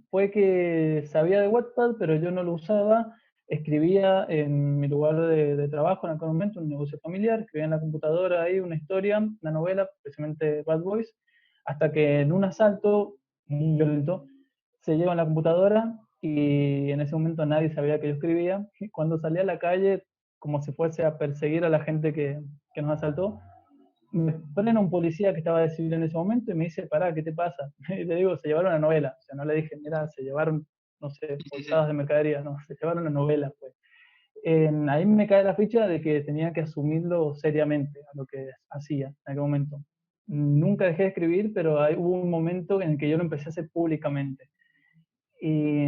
Fue que sabía de Wattpad, pero yo no lo usaba. Escribía en mi lugar de trabajo en aquel momento, un negocio familiar, escribía en la computadora ahí una historia, una novela, precisamente Bad Boys, hasta que en un asalto muy violento se llevan la computadora y en ese momento nadie sabía que yo escribía. Y cuando salí a la calle, como si fuese a perseguir a la gente que nos asaltó, me frena un policía que estaba de civil en ese momento y me dice, pará, ¿qué te pasa? Y le digo, se llevaron una novela. O sea, no le dije, mira, se llevaron, no sé, Sí, sí, sí. bolsadas de mercadería, no, se llevaron una novela, pues. Ahí me cae la ficha de que tenía que asumirlo seriamente a lo que hacía en aquel momento. Nunca dejé de escribir, pero hubo un momento en el que yo lo empecé a hacer públicamente. Y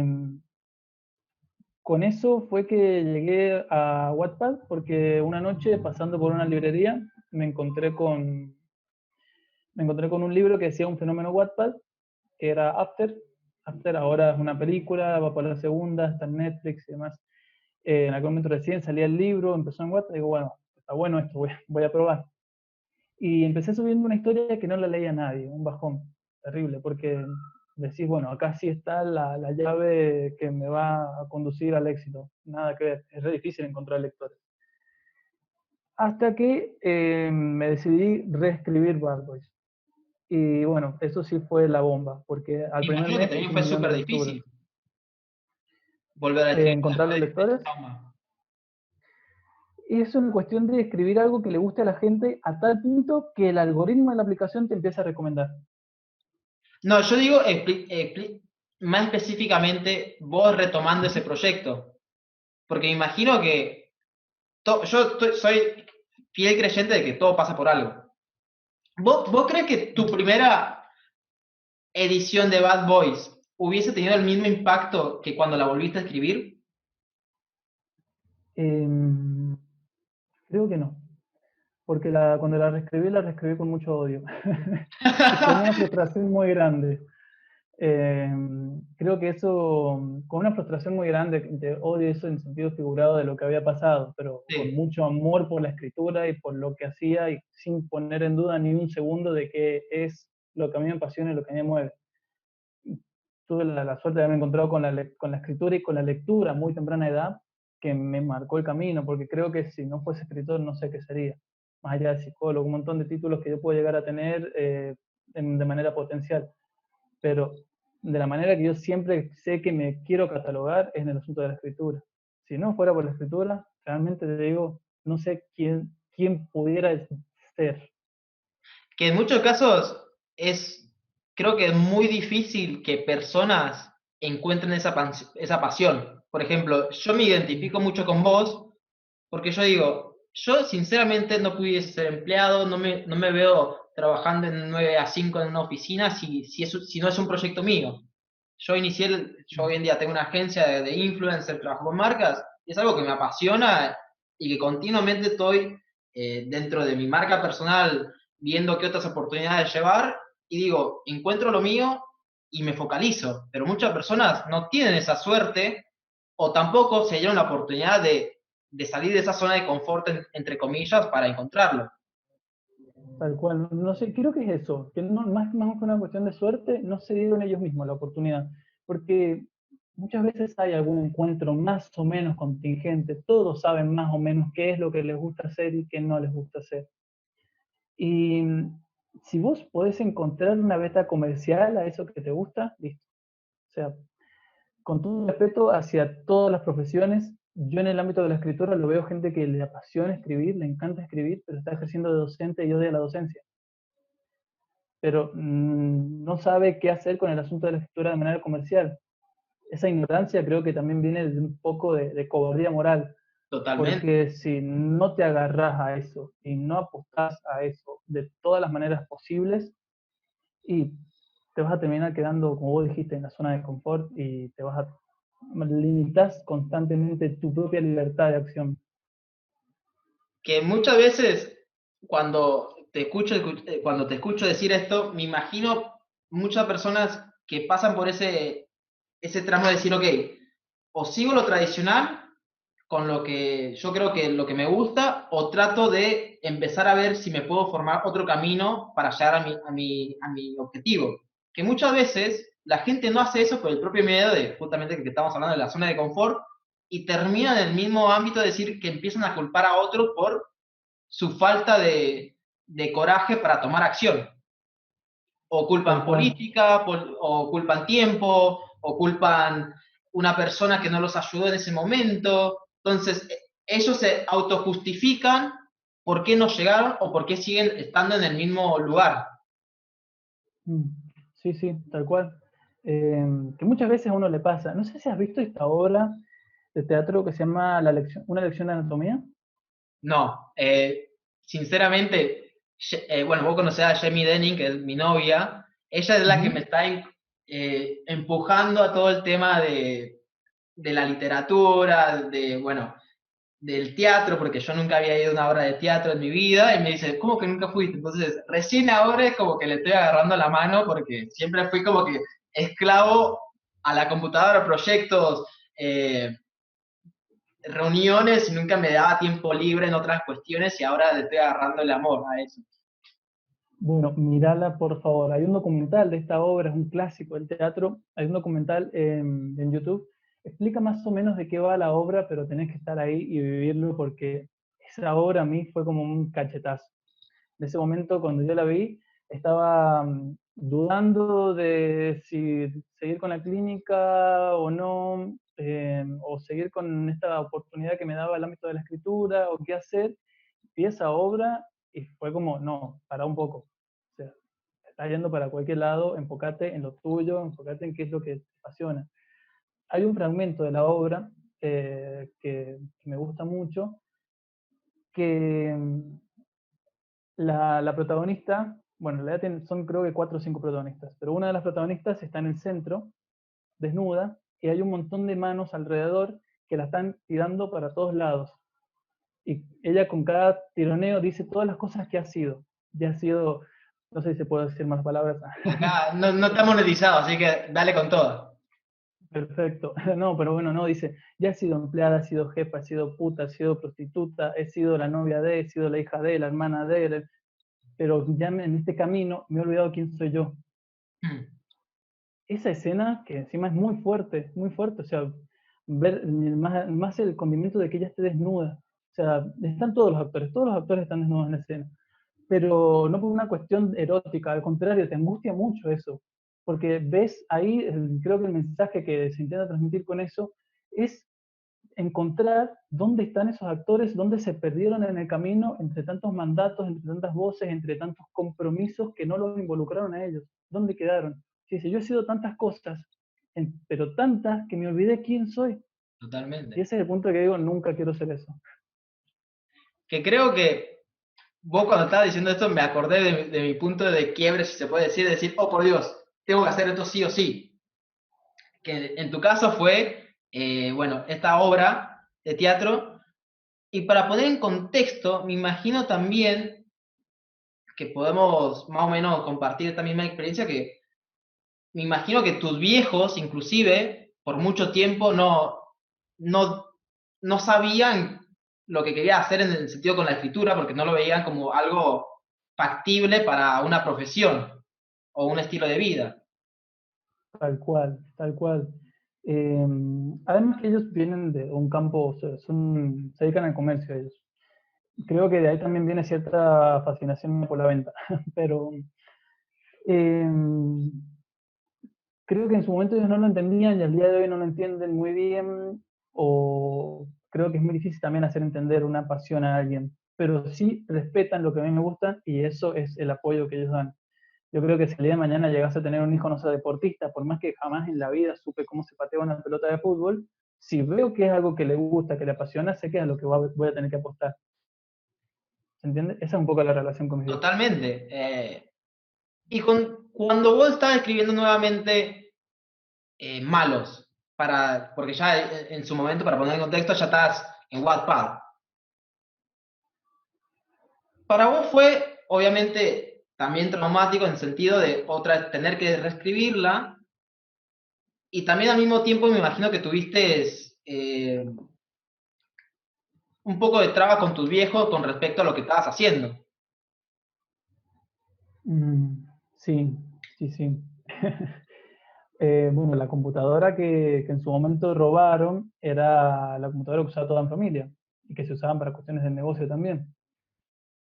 con eso fue que llegué a Wattpad, porque una noche, pasando por una librería, me encontré con me encontré con un libro que decía un fenómeno Wattpad, que era After. After ahora es una película, va por la segunda, está en Netflix y demás. En aquel momento recién salía el libro, empezó en Wattpad, y digo, bueno, está bueno esto, voy a probar. Y empecé subiendo una historia que no la leía nadie, un bajón terrible, porque decís, bueno, acá sí está la llave que me va a conducir al éxito. Nada que ver, es re difícil encontrar lectores. Hasta que me decidí reescribir Bad Boys. Y bueno, eso sí fue la bomba, porque al Me primer imagino que mes también hice fue 1 millón de súper lecturas. difícil volver a escribir Encontrar después los de ese lectores. trauma. Y es una cuestión de escribir algo que le guste a la gente a tal punto que el algoritmo de la aplicación te empieza a recomendar. No, yo digo más específicamente vos retomando ese Ujú. proyecto, porque me imagino que soy fiel creyente de que todo pasa por algo. ¿Vos crees que tu primera edición de Bad Boys hubiese tenido el mismo impacto que cuando la volviste a escribir? Em, Creo que no. porque cuando la reescribí con mucho odio y con una frustración muy grande. Eh, Creo que eso, con una frustración muy grande, de odio eso en sentido figurado de lo que había pasado, pero con Sí. mucho amor por la escritura y por lo que hacía y sin poner en duda ni un segundo de que es lo que a mí me apasiona y lo que a mí me mueve. Tuve la suerte de haberme encontrado con la escritura y con la lectura a muy temprana edad, que me marcó el camino, porque creo que si no fuese escritor no sé qué sería, más allá de psicólogo, un montón de títulos que yo puedo llegar a tener de manera potencial, pero de la manera que yo siempre sé que me quiero catalogar es en el asunto de la escritura. Si no fuera por la escritura, realmente te digo, no sé quién pudiera ser. Que en muchos casos es, creo que es muy difícil que personas encuentren esa pasión. Por ejemplo, yo me identifico mucho con vos porque yo digo, yo sinceramente no pudiese ser empleado, no me veo trabajando en 9 a 5 en una oficina si no es un proyecto mío. Yo hoy en día tengo una agencia de influencer, trabajo con marcas, y es algo que me apasiona y que continuamente estoy dentro de mi marca personal viendo qué otras oportunidades llevar y digo, encuentro lo mío y me focalizo. Pero muchas personas no tienen esa suerte o tampoco se dieron la oportunidad de salir de esa zona de confort, entre comillas, para encontrarlo. Tal cual, no sé, creo que es eso, que no, más que una cuestión de suerte, no se dieron ellos mismos la oportunidad, porque muchas veces hay algún encuentro más o menos contingente, todos saben más o menos qué es lo que les gusta hacer y qué no les gusta hacer. Y si vos podés encontrar una beta comercial a eso que te gusta, listo. O sea, con todo respeto hacia todas las profesiones, yo en el ámbito de la escritura lo veo gente que le apasiona escribir, le encanta escribir, pero está ejerciendo de docente y odia la docencia, pero no sabe qué hacer con el asunto de la escritura de manera comercial. Esa ignorancia creo que también viene de un poco de cobardía moral, Totalmente. porque si no te agarras a eso y no apostás a eso de todas las maneras posibles, y te vas a terminar quedando, como vos dijiste, en la zona de confort y te vas a limitas constantemente tu propia libertad de acción. Que muchas veces cuando te escucho decir esto, me imagino muchas personas que pasan por ese tramo de decir, ok, o sigo lo tradicional con lo que yo creo que lo que me gusta, o trato de empezar a ver si me puedo formar otro camino para llegar a mi objetivo. Que muchas veces la gente no hace eso por el propio miedo de justamente que estamos hablando de la zona de confort y termina en el mismo ámbito de decir que empiezan a culpar a otros por su falta de coraje para tomar acción. O culpan Tal cual. política, o culpan tiempo, o culpan una persona que no los ayudó en ese momento. Entonces, ellos se autojustifican por qué no llegaron o por qué siguen estando en el mismo lugar. Mm, sí, sí, tal cual. Que muchas veces a uno le pasa. No sé si has visto esta obra de teatro que se llama Una lección de anatomía. No, sinceramente, bueno, vos conocés a Jamie Denning, que es mi novia, ella es la que me Ujú. está empujando a todo el tema de la literatura, bueno, del teatro, porque yo nunca había ido a una obra de teatro en mi vida, y me dice, ¿cómo que nunca fuiste? Entonces, recién ahora es como que le estoy agarrando la mano, porque siempre fui como que esclavo a la computadora, proyectos, eh, reuniones, y nunca me daba tiempo libre en otras cuestiones, y ahora le estoy agarrando el amor a eso. Bueno, mírala por favor. Hay un documental de esta obra, es un clásico del teatro. Hay un documental en YouTube. Explica más o menos de qué va la obra, pero tenés que estar ahí y vivirlo porque esa obra a mí fue como un cachetazo. En ese momento, cuando yo la vi, estaba dudando de si seguir con la clínica o no, o seguir con esta oportunidad que me daba el ámbito de la escritura, o qué hacer. Vi esa obra y fue como, no, para un poco. O sea, estás yendo para cualquier lado, enfócate en lo tuyo, enfócate en qué es lo que te apasiona. Hay un fragmento de la obra que me gusta mucho, que la protagonista, bueno, en realidad son creo que 4 o 5 protagonistas, pero una de las protagonistas está en el centro, desnuda, y hay un montón de manos alrededor que la están tirando para todos lados. Y ella con cada tironeo dice todas las cosas que ha sido. Ya ha sido, no sé si se puede decir más palabras. Acá no está monetizado, así que dale con todo. Perfecto. No, pero bueno, no, dice, ya he sido empleada, he sido jefa, he sido puta, he sido prostituta, he sido la novia de, he sido la hija de, la hermana de, pero ya en este camino me he olvidado quién soy yo. Mm, Esa escena, que encima es muy fuerte, o sea, ver más el condimento de que ella esté desnuda. O sea, están todos los actores están desnudos en la escena. Pero no por una cuestión erótica, al contrario, te angustia mucho eso. Porque ves ahí, creo que el mensaje que se intenta transmitir con eso es encontrar dónde están esos actores, dónde se perdieron en el camino entre tantos mandatos, entre tantas voces, entre tantos compromisos que no los involucraron a ellos. ¿Dónde quedaron? Sí, sí, yo he sido tantas cosas, pero tantas que me olvidé quién soy. Y totalmente. ese es el punto que digo, nunca quiero ser eso. Que creo que vos cuando estabas diciendo esto me acordé de mi punto de quiebre, si se puede decir, oh por Dios, tengo que hacer esto sí o sí. Que en tu caso fue, bueno, esta obra de teatro. Y para poner en contexto, me imagino también que podemos más o menos compartir esta misma experiencia, que me imagino que tus viejos, inclusive, por mucho tiempo no, no sabían lo que querías hacer en el sentido con la escritura, porque no lo veían como algo factible para una profesión o un estilo de vida. Tal cual, tal cual. Eh, Además que ellos vienen de un campo, o sea, se dedican al comercio ellos. Creo que de ahí también viene cierta fascinación por la venta, pero eh, creo que en su momento ellos no lo entendían y al día de hoy no lo entienden muy bien, o creo que es muy difícil también hacer entender una pasión a alguien, pero sí respetan lo que a mí me gusta y eso es el apoyo que ellos dan. Yo creo que si el día de mañana llegase a tener un hijo, no sé, deportista, por más que jamás en la vida supe cómo se patea una pelota de fútbol, si veo que es algo que le gusta, que le apasiona, sé que es a lo que voy a tener que apostar. ¿Se entiende? Esa es un poco la relación con mis viejos. Totalmente. Cuando vos estás escribiendo nuevamente malos, porque ya en su momento, para poner en contexto, ya estás en Wattpad. Para vos fue, obviamente, también traumático en el sentido de tener que reescribirla, y también al mismo tiempo me imagino que tuviste un poco de traba con tus viejos con respecto a lo que estabas haciendo. Mm, sí, sí, sí. Bueno, la computadora que en su momento robaron era la computadora que usaba toda en familia y que se usaban para cuestiones de negocio también.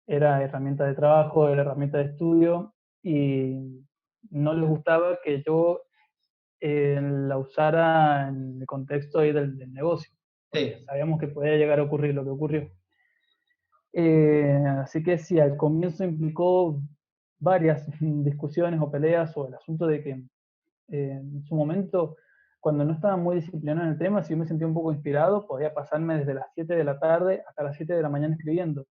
Era herramienta de trabajo, era herramienta de estudio y no les gustaba que yo la usara en el contexto ahí del negocio, porque Sí, sabíamos que podía llegar a ocurrir lo que ocurrió. Así que sí, al comienzo implicó varias discusiones o peleas o el asunto de que en su momento, cuando no estaba muy disciplinado en el tema, si yo me sentía un poco inspirado, podía pasarme desde las 7 de la tarde hasta las 7 de la mañana escribiendo.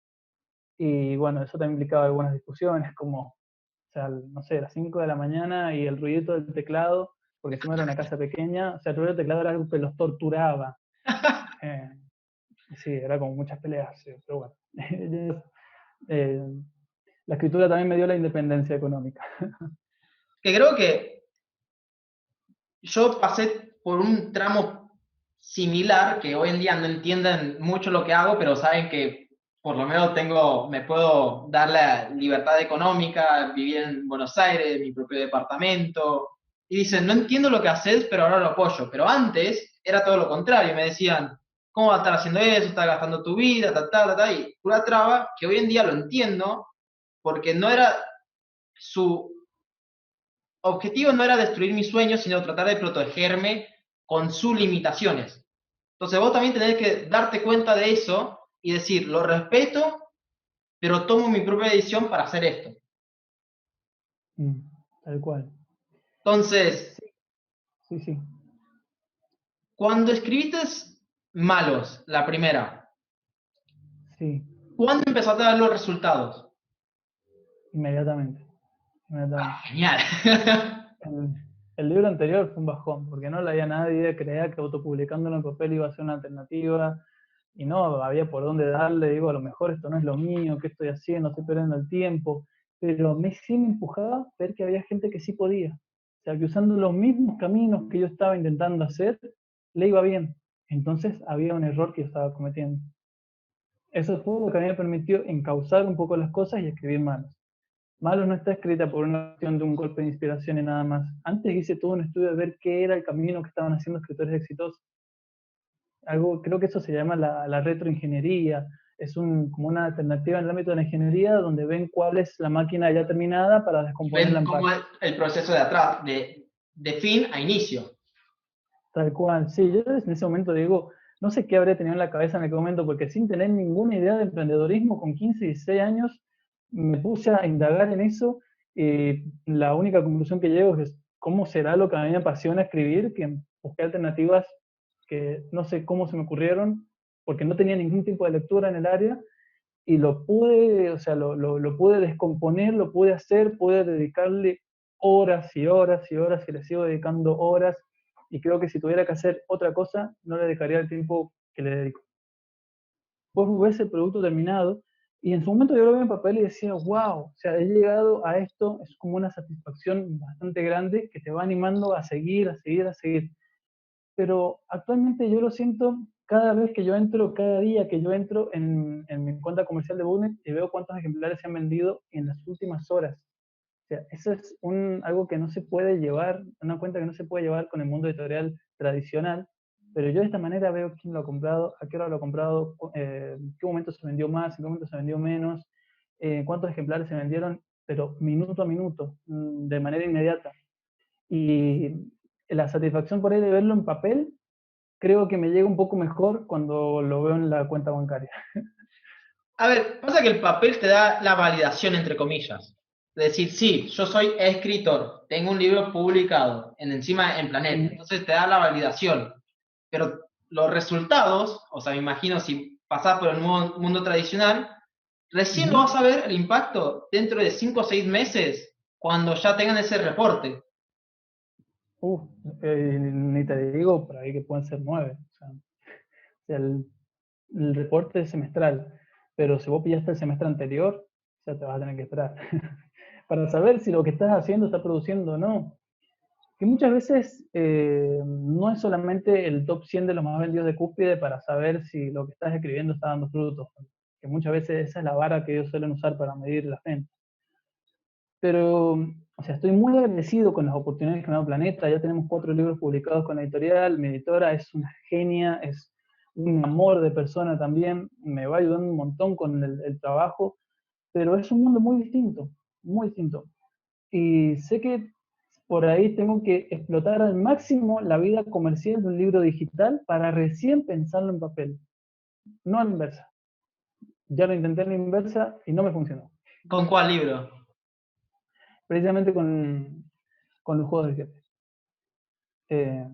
Y bueno, eso también implicaba algunas discusiones, como, o sea, no sé, las 5 de la mañana y el ruidito del teclado, porque encima era una casa pequeña, o sea, el ruido del teclado era algo que los torturaba. Eh, sí, era como muchas peleas, sí, pero bueno. Eh, la escritura también me dio la independencia económica. que creo que yo pasé por un tramo similar, que hoy en día no entienden mucho lo que hago, pero saben que por lo menos me puedo dar la libertad económica, vivir en Buenos Aires, mi propio departamento, y dicen, no entiendo lo que haces, pero ahora lo apoyo. Pero antes era todo lo contrario, me decían, ¿cómo vas a estar haciendo eso? Estás gastando tu vida, y pura traba, que hoy en día lo entiendo, porque no era su objetivo no era destruir mis sueños, sino tratar de protegerme con sus limitaciones. Entonces vos también tenés que darte cuenta de eso y decir, lo respeto, pero tomo mi propia decisión para hacer esto. Mm, tal cual. Entonces, Sí, sí, sí, cuando escribiste Malos, la primera, sí, ¿cuándo empezaste a ver los resultados? inmediatamente, inmediatamente. Genial. El, el libro anterior fue un bajón, porque no leía nadie, creía que autopublicándolo en papel iba a ser una alternativa, y no había por dónde darle, digo, a lo mejor esto no es lo mío, ¿qué estoy haciendo? Estoy perdiendo el tiempo, pero sí me empujaba ver que había gente que sí podía, o sea, que usando los mismos caminos que yo estaba intentando hacer, le iba bien. Entonces había un error que yo estaba cometiendo. Eso fue lo que a mí me permitió encauzar un poco las cosas y escribir Malos. Malos no está escrita por una cuestión de un golpe de inspiración y nada más. Antes hice todo un estudio de ver qué era el camino que estaban haciendo escritores exitosos. Algo, creo que eso se llama la retroingeniería. Es como una alternativa en el ámbito de la ingeniería donde ven cuál es la máquina ya terminada para Y ven descomponerla en cómo partes. es el proceso de atrás, de fin a inicio. Tal cual, sí, yo en ese momento digo, no sé qué habría tenido en la cabeza en aquel momento, porque sin tener ninguna idea de emprendedorismo, con 15 y 16 años, me puse a indagar en eso y la única conclusión que llego es cómo será lo que a mí me apasiona escribir, que busqué alternativas que no sé cómo se me ocurrieron, porque no tenía ningún tipo de lectura en el área, y lo pude, o sea, lo pude descomponer, lo pude hacer, pude dedicarle horas y horas y horas y le sigo dedicando horas y creo que si tuviera que hacer otra cosa, no le dedicaría el tiempo que le dedico. Vos ves el producto terminado y en su momento yo lo veo en papel y decía, wow, o sea, he llegado a esto, es como una satisfacción bastante grande que te va animando a seguir, a seguir, a seguir. Pero actualmente yo lo siento cada vez que yo entro, cada día que yo entro en mi cuenta comercial de Boonet y veo cuántos ejemplares se han vendido en las últimas horas. O sea, eso es algo que no se puede llevar, una cuenta que no se puede llevar con el mundo editorial tradicional, pero yo de esta manera veo quién lo ha comprado, a qué hora lo ha comprado, en qué momento se vendió más, en qué momento se vendió menos, cuántos ejemplares se vendieron, pero minuto a minuto, de manera inmediata. Y la satisfacción por ahí de verlo en papel, creo que me llega un poco mejor cuando lo veo en la cuenta bancaria. A ver, pasa que el papel te da la validación, entre comillas. De decir, sí, yo soy escritor, tengo un libro publicado, encima en Planeta, entonces te da la validación. Pero los resultados, o sea, me imagino si pasás por el mundo tradicional, recién lo vas a ver el impacto dentro de 5 o 6 meses, cuando ya tengan ese reporte. Ni te digo por ahí que pueden ser 9. O sea, el reporte es semestral, pero si vos pillaste el semestre anterior, ya te vas a tener que esperar. Para saber si lo que estás haciendo está produciendo o no. Que muchas veces no es solamente el top 100 de los más vendidos de Cúspide para saber si lo que estás escribiendo está dando frutos. Que muchas veces esa es la vara que ellos suelen usar para medir la gente. Pero, o sea, estoy muy agradecido con las oportunidades que me ha dado Planeta. Ya tenemos 4 libros publicados con la editorial. Mi editora es una genia, es un amor de persona también. Me va ayudando un montón con el trabajo. Pero es un mundo muy distinto, muy distinto. Y sé que por ahí tengo que explotar al máximo la vida comercial de un libro digital para recién pensarlo en papel, no a la inversa. Ya lo intenté a la inversa y no me funcionó. ¿Con cuál libro? Precisamente con los juegos de jefe. Eh,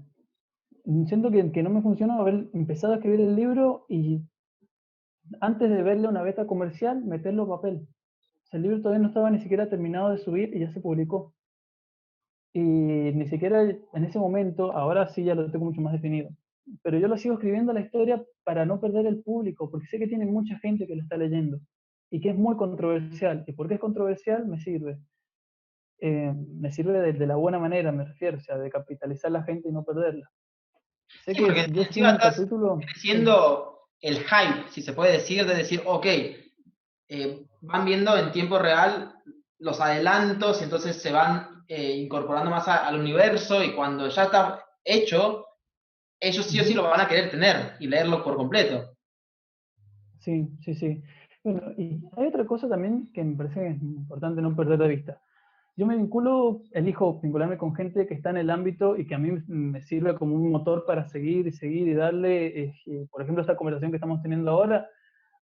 Siento que no me funcionó haber empezado a escribir el libro y antes de verle una beta comercial, meterlo a papel. O sea, el libro todavía no estaba ni siquiera terminado de subir y ya se publicó. Y ni siquiera en ese momento, ahora sí ya lo tengo mucho más definido. Pero yo lo sigo escribiendo la historia para no perder el público, porque sé que tiene mucha gente que lo está leyendo y que es muy controversial. ¿Y por qué es controversial? Me sirve. Me sirve de la buena manera, me refiero, o sea, de capitalizar la gente y no perderla. Sé Sí, que porque si yo encima escribo un estás capítulo, sí, creciendo el hype, si se puede decir, de decir, ok, van viendo en tiempo real los adelantos, entonces se van incorporando más al universo y cuando ya está hecho, ellos sí o sí lo van a querer tener y leerlo por completo. sí, sí, sí. Bueno, y hay otra cosa también que me parece que es importante no perder de vista. Yo me vinculo, elijo vincularme con gente que está en el ámbito y que a mí me sirve como un motor para seguir y seguir y darle, por ejemplo, esta conversación que estamos teniendo ahora,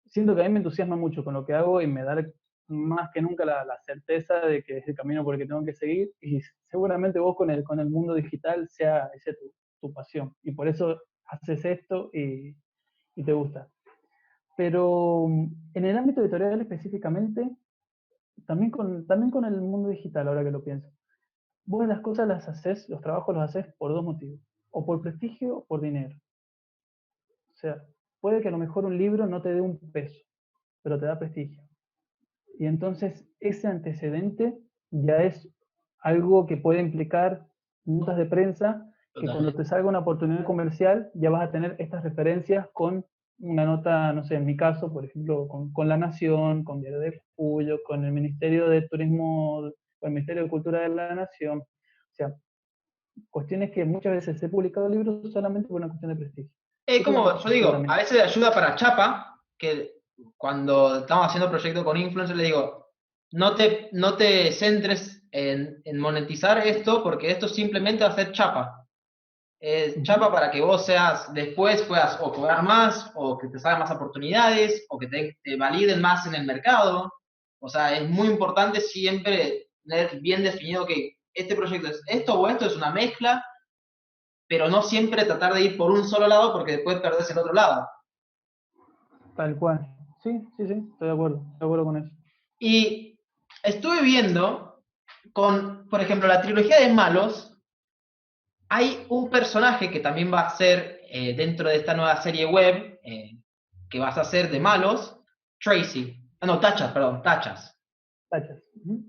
siento que a mí me entusiasma mucho con lo que hago y me da más que nunca la certeza de que es el camino por el que tengo que seguir y seguramente vos con el mundo digital sea esa tu pasión y por eso haces esto y te gusta. Pero en el ámbito editorial específicamente, también con el mundo digital, ahora que lo pienso. Vos las cosas las haces, los trabajos los haces por dos motivos, o por prestigio o por dinero. O sea, puede que a lo mejor un libro no te dé un peso, pero te da prestigio. Y entonces ese antecedente ya es algo que puede implicar notas de prensa, que cuando te salga una oportunidad comercial ya vas a tener estas referencias con una nota, no sé, en mi caso, por ejemplo, con La Nación, con Diario de Cuyo, con el Ministerio de Turismo, con el Ministerio de Cultura de la Nación. O sea, cuestiones que muchas veces he publicado libros solamente por una cuestión de prestigio. Como yo digo, a Seguramente. veces ayuda para chapa, que cuando estamos haciendo proyectos con influencers, le digo, no te centres en monetizar esto, porque esto simplemente va a ser chapa. Es chapa para que vos después puedas o cobrar más, o que te salgan más oportunidades, o que te validen más en el mercado. O sea, es muy importante siempre tener bien definido que este proyecto es esto o esto, es una mezcla, pero no siempre tratar de ir por un solo lado porque después perdés el otro lado. Tal cual. Sí, sí, sí, estoy de acuerdo con eso. Y estuve viendo por ejemplo, la trilogía de Malos, hay un personaje que también va a ser dentro de esta nueva serie web que vas a hacer de Malos, Tracy. Ah, no, Tachas, perdón, Tachas. Tachas.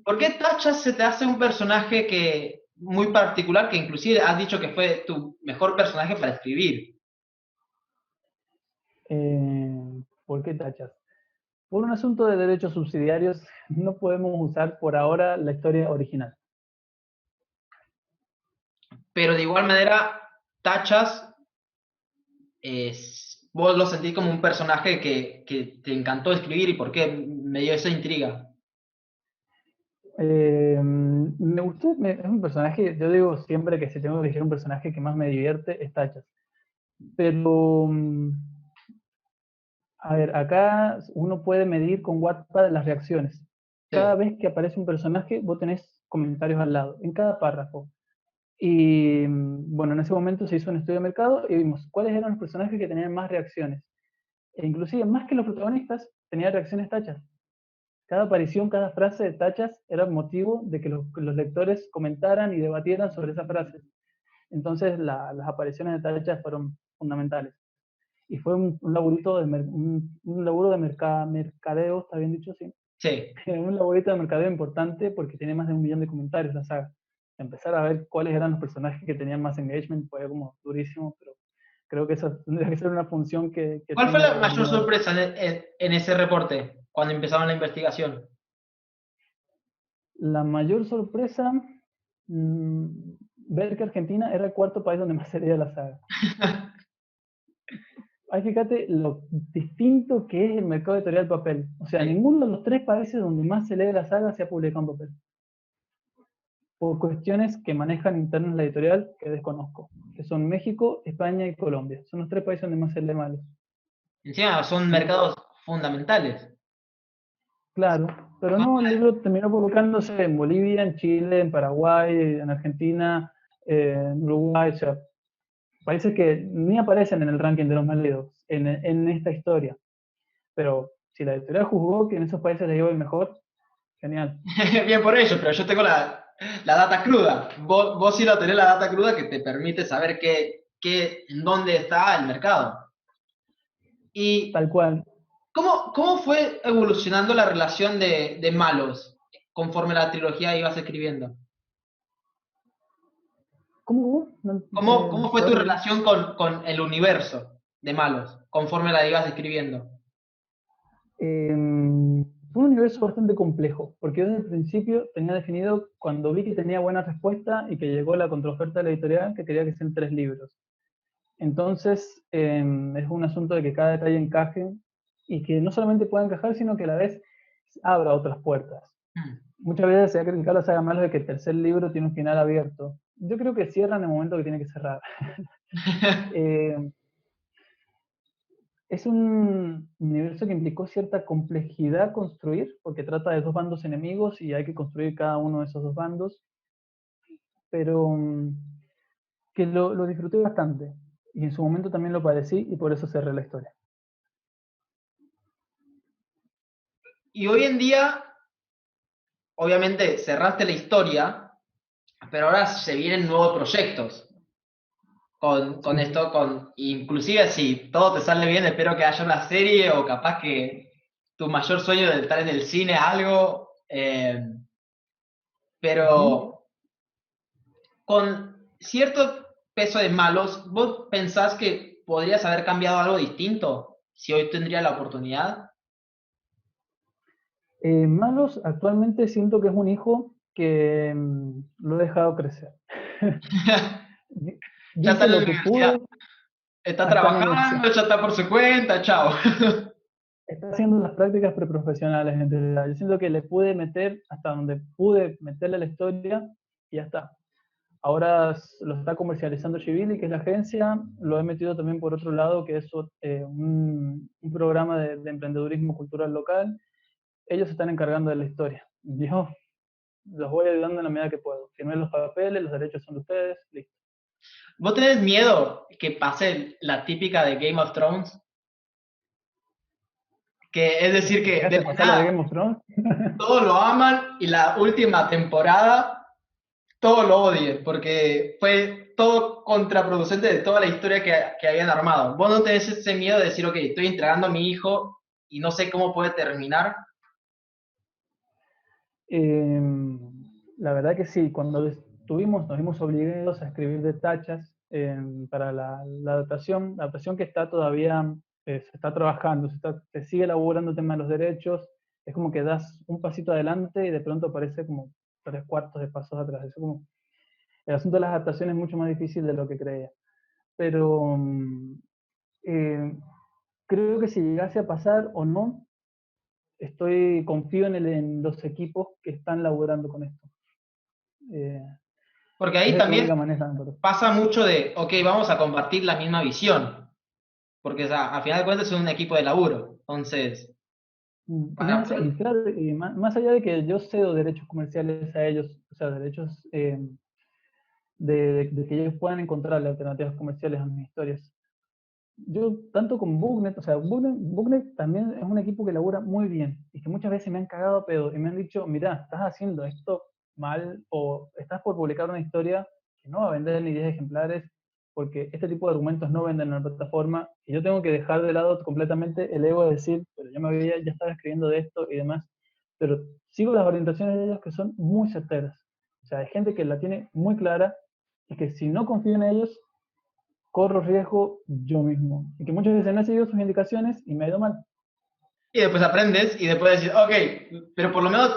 ¿Por qué Tachas se te hace un personaje muy particular que inclusive has dicho que fue tu mejor personaje para escribir? ¿Por qué tachas? Por un asunto de derechos subsidiarios, no podemos usar por ahora la historia original. Pero de igual manera, Tachas, vos lo sentís como un personaje que te encantó escribir y por qué me dio esa intriga. Me gustó, es un personaje, yo digo siempre que si tengo que elegir un personaje que más me divierte, es Tachas. Pero, a ver, acá uno puede medir con Wattpad las reacciones. Cada Sí. vez que aparece un personaje, vos tenés comentarios al lado, en cada párrafo. Y bueno, en ese momento se hizo un estudio de mercado y vimos cuáles eran los personajes que tenían más reacciones. E inclusive, más que los protagonistas, tenía reacciones Tachas. Cada aparición, cada frase de Tachas era motivo de que los lectores comentaran y debatieran sobre esa frase. Entonces, las apariciones de Tachas fueron fundamentales. Y fue un laburito un laburo de mercadeo, ¿está bien dicho? Sí. Sí. Un laburito de mercadeo importante porque tiene más de 1 millón de comentarios la saga. Empezar a ver cuáles eran los personajes que tenían más engagement fue como durísimo, pero creo que eso tendría que ser una función que ¿Cuál fue la tenga mayor alguno de los... sorpresa en ese reporte cuando empezaron la investigación? La mayor sorpresa, mmm, ver que Argentina era el cuarto país donde más se leía la saga. Ahí fíjate lo distinto que es el mercado editorial papel. O sea, Sí. ninguno de los 3 países donde más se lee la saga se ha publicado en papel. Por cuestiones que manejan internas la editorial que desconozco, que son México, España y Colombia. Son los 3 países donde más se lee malos. Encima son En otro, mercados fundamentales. claro, pero no, el libro terminó publicándose en Bolivia, en Chile, en Paraguay, en Argentina, en Uruguay, o sea, países que ni aparecen en el ranking de los más leídos en esta historia. Pero si la editorial juzgó que en esos países le iba el mejor, genial. Bien por ello, pero yo tengo la data cruda. Vos sí lo tenés la data cruda que te permite saber en dónde está el mercado. ¿Y Tal cual. cómo fue evolucionando la relación de Malos conforme la trilogía ibas escribiendo? ¿Cómo? No, ¿Cómo fue tu ¿puedes repetir? relación con el universo de Malos conforme la ibas escribiendo? Fue un universo bastante complejo, porque yo desde el principio tenía definido, cuando vi que tenía buena respuesta y que llegó la contraoferta de la editorial, que quería que sean 3 libros. Entonces, es un asunto de que cada detalle encaje y que no solamente pueda encajar, sino que a la vez abra otras puertas. Hmm. Muchas veces se ha criticado la saga Malos de que el tercer libro tiene un final abierto. Yo creo que cierra en el momento que tiene que cerrar. Eh, Es un universo que implicó cierta complejidad construir, porque trata de 2 bandos enemigos y hay que construir cada uno de esos 2 bandos, pero que lo disfruté bastante. Y en su momento también lo padecí y por eso cerré la historia. Y hoy en día, obviamente, cerraste la historia, pero ahora se vienen nuevos proyectos. con Sí. esto, inclusive si todo te sale bien, espero que haya una serie o capaz que tu mayor sueño de estar en el cine, algo, Ujú. pero con cierto peso de malos, ¿vos pensás que podrías haber cambiado algo distinto si hoy tendría la oportunidad? Malos, actualmente siento que es un hijo que lo he dejado crecer. Ya está Hice en la lo que universidad, pude está hasta en la universidad. trabajando, ya está por su cuenta, chao. Está haciendo las prácticas preprofesionales en realidad. Yo siento que le pude meter hasta donde pude meterle la historia y ya está. Ahora lo está comercializando Chivili, que es la agencia. Lo he metido también por otro lado, que es un programa de emprendedurismo cultural local. Ellos se están encargando de la historia. Yo los voy ayudando en la medida que puedo. Firmé los papeles, los derechos son de ustedes, listo. ¿Vos tenés miedo que pase la típica de Game of Thrones? Que es decir, Que que de llegase a la pasar la de nada Game of Thrones. todos lo aman y la última temporada todos lo odien, porque fue todo contraproducente de toda la historia que habían armado. ¿Vos no tenés ese miedo de decir, ok, estoy entregando a mi hijo y no sé cómo puede terminar? Eh, la verdad que sí, cuando estuvimos, nos vimos obligados a escribir de tachas para la adaptación que está todavía, se está trabajando, se sigue elaborando el tema de los derechos, es como que das un pasito adelante y de pronto aparece como tres cuartos de pasos atrás. Es como, el asunto de las adaptaciones es mucho más difícil de lo que creía. Pero eh, creo que si llegase a pasar o no, confío en los equipos que están laborando con esto. Eh, Porque es ahí de la también única manera, pero pasa mucho de, ok, vamos a compartir la misma visión, porque o sea, al final de cuentas es un equipo de laburo. Entonces, y para más, poder... y claro, y más allá de que yo cedo derechos comerciales a ellos, o sea, derechos de que ellos puedan encontrar alternativas comerciales a mis historias. Yo, tanto con Booknet, o sea, Booknet también es un equipo que labura muy bien y que muchas veces me han cagado a pedo y me han dicho, mira, estás haciendo esto mal o estás por publicar una historia que no va a vender ni 10 ejemplares porque este tipo de argumentos no venden en la plataforma y yo tengo que dejar de lado completamente el ego de decir, pero ya estaba escribiendo de esto y demás, pero sigo las orientaciones de ellos que son muy certeras. O sea, hay gente que la tiene muy clara y que si no confío en ellos, corro riesgo yo mismo. Y que muchas veces no he seguido sus indicaciones y me ha ido mal. Y después aprendes y después decís, ok, pero por lo menos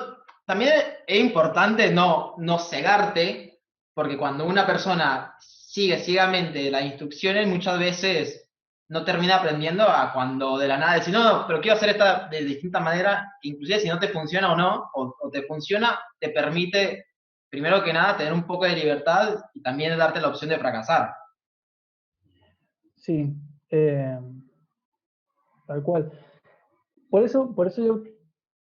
también es importante no cegarte, porque cuando una persona sigue ciegamente las instrucciones, muchas veces no termina aprendiendo a cuando de la nada decís, no, no, pero quiero hacer esta de distinta manera, que inclusive si no te funciona o no, o te funciona, te permite, primero que nada, tener un poco de libertad y también darte la opción de fracasar. Sí, eh, tal cual. Por eso yo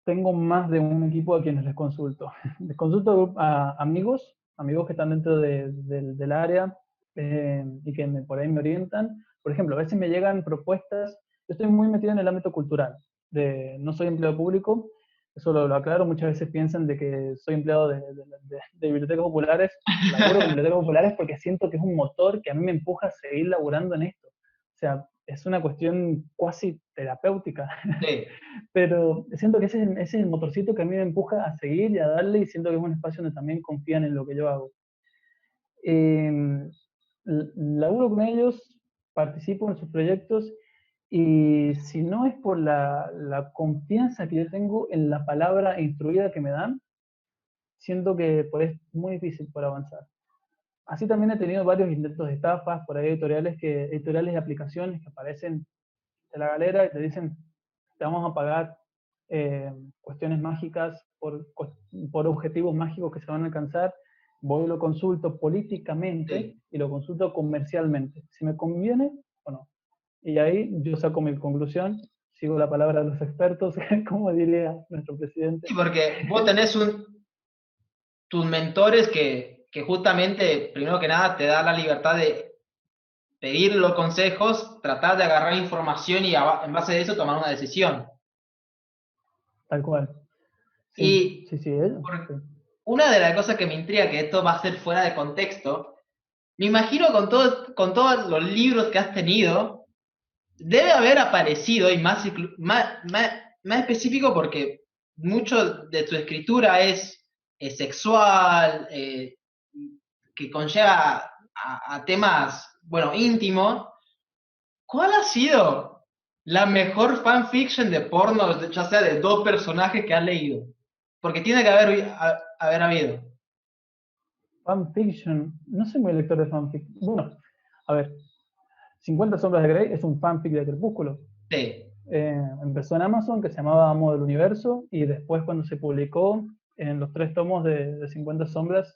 tengo más de un equipo a quienes les consulto. Les consulto a amigos que están dentro del área y que por ahí me orientan. Por ejemplo, a veces me llegan propuestas, yo estoy muy metido en el ámbito cultural, no soy empleado público, eso lo aclaro, muchas veces piensan de que soy empleado de bibliotecas populares, laburo con bibliotecas populares porque siento que es un motor que a mí me empuja a seguir laburando en esto. O sea, es una cuestión cuasi terapéutica. Sí. Pero siento que ese es el motorcito que a mí me empuja a seguir y a darle y siento que es un espacio donde también confían en lo que yo hago. Eh, laburo con ellos, participo en sus proyectos y si no es por la confianza que yo tengo en la palabra instruida que me dan, siento que pues, es muy difícil por avanzar. Así también he tenido varios intentos de estafas por ahí editoriales y aplicaciones que aparecen de la galera y te dicen, te vamos a pagar cuestiones mágicas por objetivos mágicos que se van a alcanzar. Voy y lo consulto políticamente Sí. y lo consulto comercialmente. Si me conviene o no. Y ahí yo saco mi conclusión, sigo la palabra de los expertos, como diría nuestro presidente. Sí, porque vos tenés tus mentores que justamente, primero que nada, te da la libertad de pedir los consejos, tratar de agarrar información y en base a eso tomar una decisión. Tal cual. Sí, Y sí, sí, ellos. Sí. por- una de las cosas que me intriga, que esto va a ser fuera de contexto, me imagino con todos los libros que has tenido, debe haber aparecido, y más específico porque mucho de tu escritura es sexual, que conlleva a temas, bueno, íntimos. ¿Cuál ha sido la mejor fanfiction de porno, ya sea de dos personajes que has leído? Porque tiene que haber habido. Fanfiction, no soy muy lector de fanfic. Bueno, a ver, 50 sombras de Grey es un fanfic de Crepúsculo. Sí. Empezó en Amazon, que se llamaba Amo del Universo, y después cuando se publicó en los 3 tomos de 50 sombras,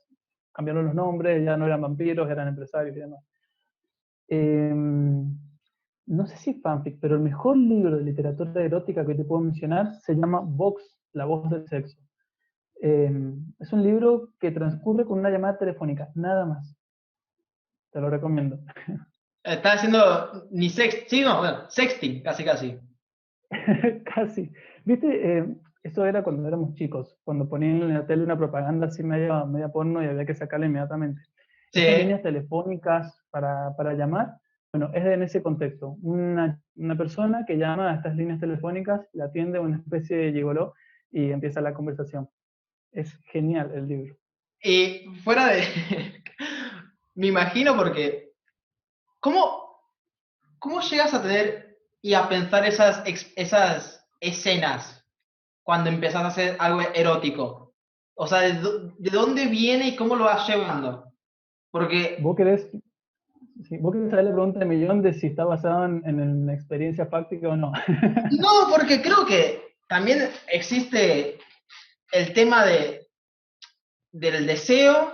cambiaron los nombres, ya no eran vampiros, eran empresarios y demás. No sé si fanfic, pero el mejor libro de literatura erótica que te puedo mencionar se llama Vox, la voz del sexo. Es un libro que transcurre con una llamada telefónica, nada más. Te lo recomiendo. Está haciendo ni sex, sí, no, bueno, sexting, casi casi. Casi. ¿Viste? Eso era cuando éramos chicos, cuando ponían en la tele una propaganda así media porno y había que sacarla inmediatamente. Estas Sí. líneas telefónicas para llamar, bueno, es en ese contexto. Una persona que llama a estas líneas telefónicas, la atiende una especie de gigoló y empieza la conversación. Es genial el libro. Y fuera de... me imagino porque... ¿Cómo, cómo llegas a tener y a pensar esas escenas cuando empezás a hacer algo erótico? O sea, ¿de dónde viene y cómo lo vas llevando? Porque, ¿Vos querés, sí, vos querés saber la pregunta de millón de si está basado en una experiencia fáctica o no? no, porque creo que también existe el tema del deseo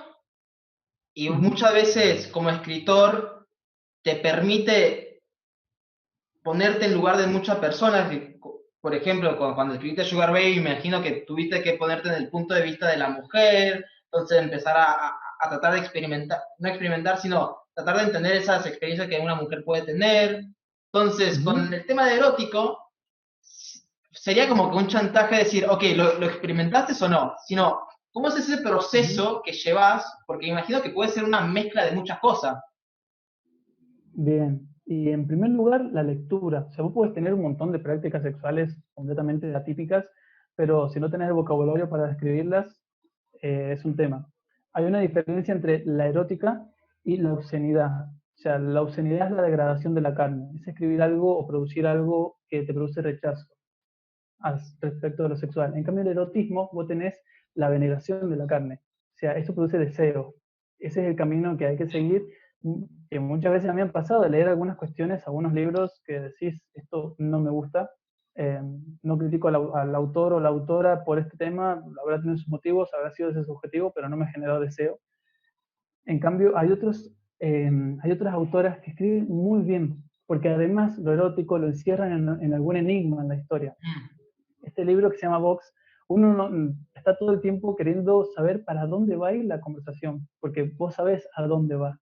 y muchas veces como escritor te permite ponerte en lugar de muchas personas. Por ejemplo, cuando escribiste Sugar Baby, me imagino que tuviste que ponerte en el punto de vista de la mujer, entonces empezar a tratar de experimentar, no experimentar, sino tratar de entender esas experiencias que una mujer puede tener. Entonces, con el tema de erótico, sería como que un chantaje decir, ok, ¿lo experimentaste o no? Sino, ¿cómo es ese proceso que llevas? Porque imagino que puede ser una mezcla de muchas cosas. Bien, y en primer lugar, la lectura. O sea, vos podés tener un montón de prácticas sexuales completamente atípicas, pero si no tenés el vocabulario para describirlas, es un tema. Hay una diferencia entre la erótica y la obscenidad. O sea, la obscenidad es la degradación de la carne, es escribir algo o producir algo que te produce rechazo respecto de lo sexual. En cambio, el erotismo, vos tenés la veneración de la carne. O sea, eso produce deseo. Ese es el camino que hay que seguir. Que muchas veces a mí me han pasado de leer algunas cuestiones, algunos libros que decís, esto no me gusta, no critico al autor o la autora por este tema, habrá tenido sus motivos, habrá sido ese su objetivo, pero no me ha generado deseo. En cambio, hay otras autoras que escriben muy bien, porque además lo erótico lo encierran en algún enigma en la historia. Este libro que se llama Vox, uno está todo el tiempo queriendo saber para dónde va a ir la conversación, porque vos sabés a dónde va.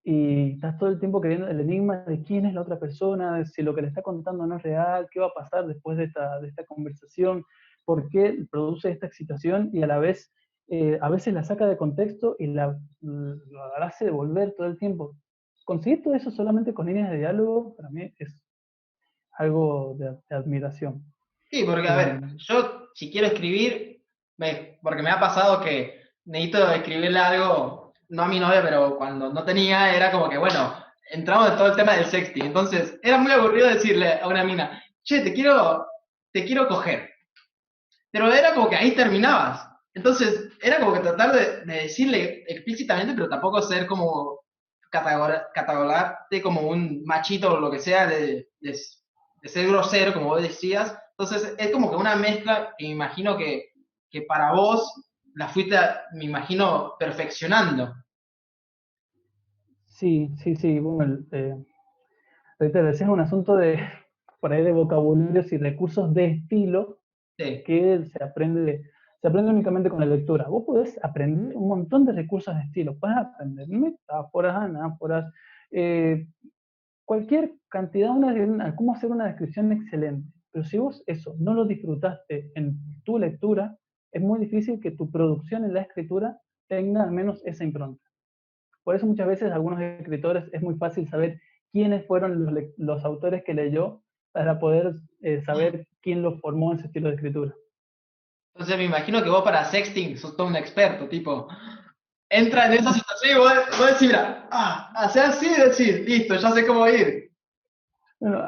Y estás todo el tiempo queriendo el enigma de quién es la otra persona, de si lo que le está contando no es real, qué va a pasar después de esta conversación, por qué produce esta excitación y a veces la saca de contexto y la hace devolver todo el tiempo. Conseguir todo eso solamente con líneas de diálogo, para mí es algo de admiración. Sí, porque a ver, Eh, yo si quiero escribir, porque me ha pasado que necesito escribirle algo, no a mi novia, pero cuando no tenía, era como que, bueno, entramos en todo el tema del sexting. Entonces, era muy aburrido decirle a una mina, che, te quiero coger. Pero era como que ahí terminabas. Entonces, era como que tratar de decirle explícitamente, pero tampoco ser como catalogarte como un machito o lo que sea, de ser grosero, como vos decías. Entonces, es como que una mezcla que me imagino que para vos la fuiste, me imagino, perfeccionando. sí, sí, sí, bueno, reitero, ese es un asunto por ahí de vocabularios y recursos de estilo Sí. que se aprende únicamente con la lectura. Vos podés aprender un montón de recursos de estilo, podés aprender metáforas, anáforas, eh, cualquier cantidad, cómo hacer una descripción excelente. Pero si vos eso no lo disfrutaste en tu lectura, es muy difícil que tu producción en la escritura tenga al menos esa impronta. por eso muchas veces algunos escritores es muy fácil saber quiénes fueron los autores que leyó para poder saber quién los formó en ese estilo de escritura. Entonces me imagino que vos para sexting sos todo un experto, tipo, entra en esa situación y vos decís, mira, hacer así y decir, listo, ya sé cómo ir. Bueno,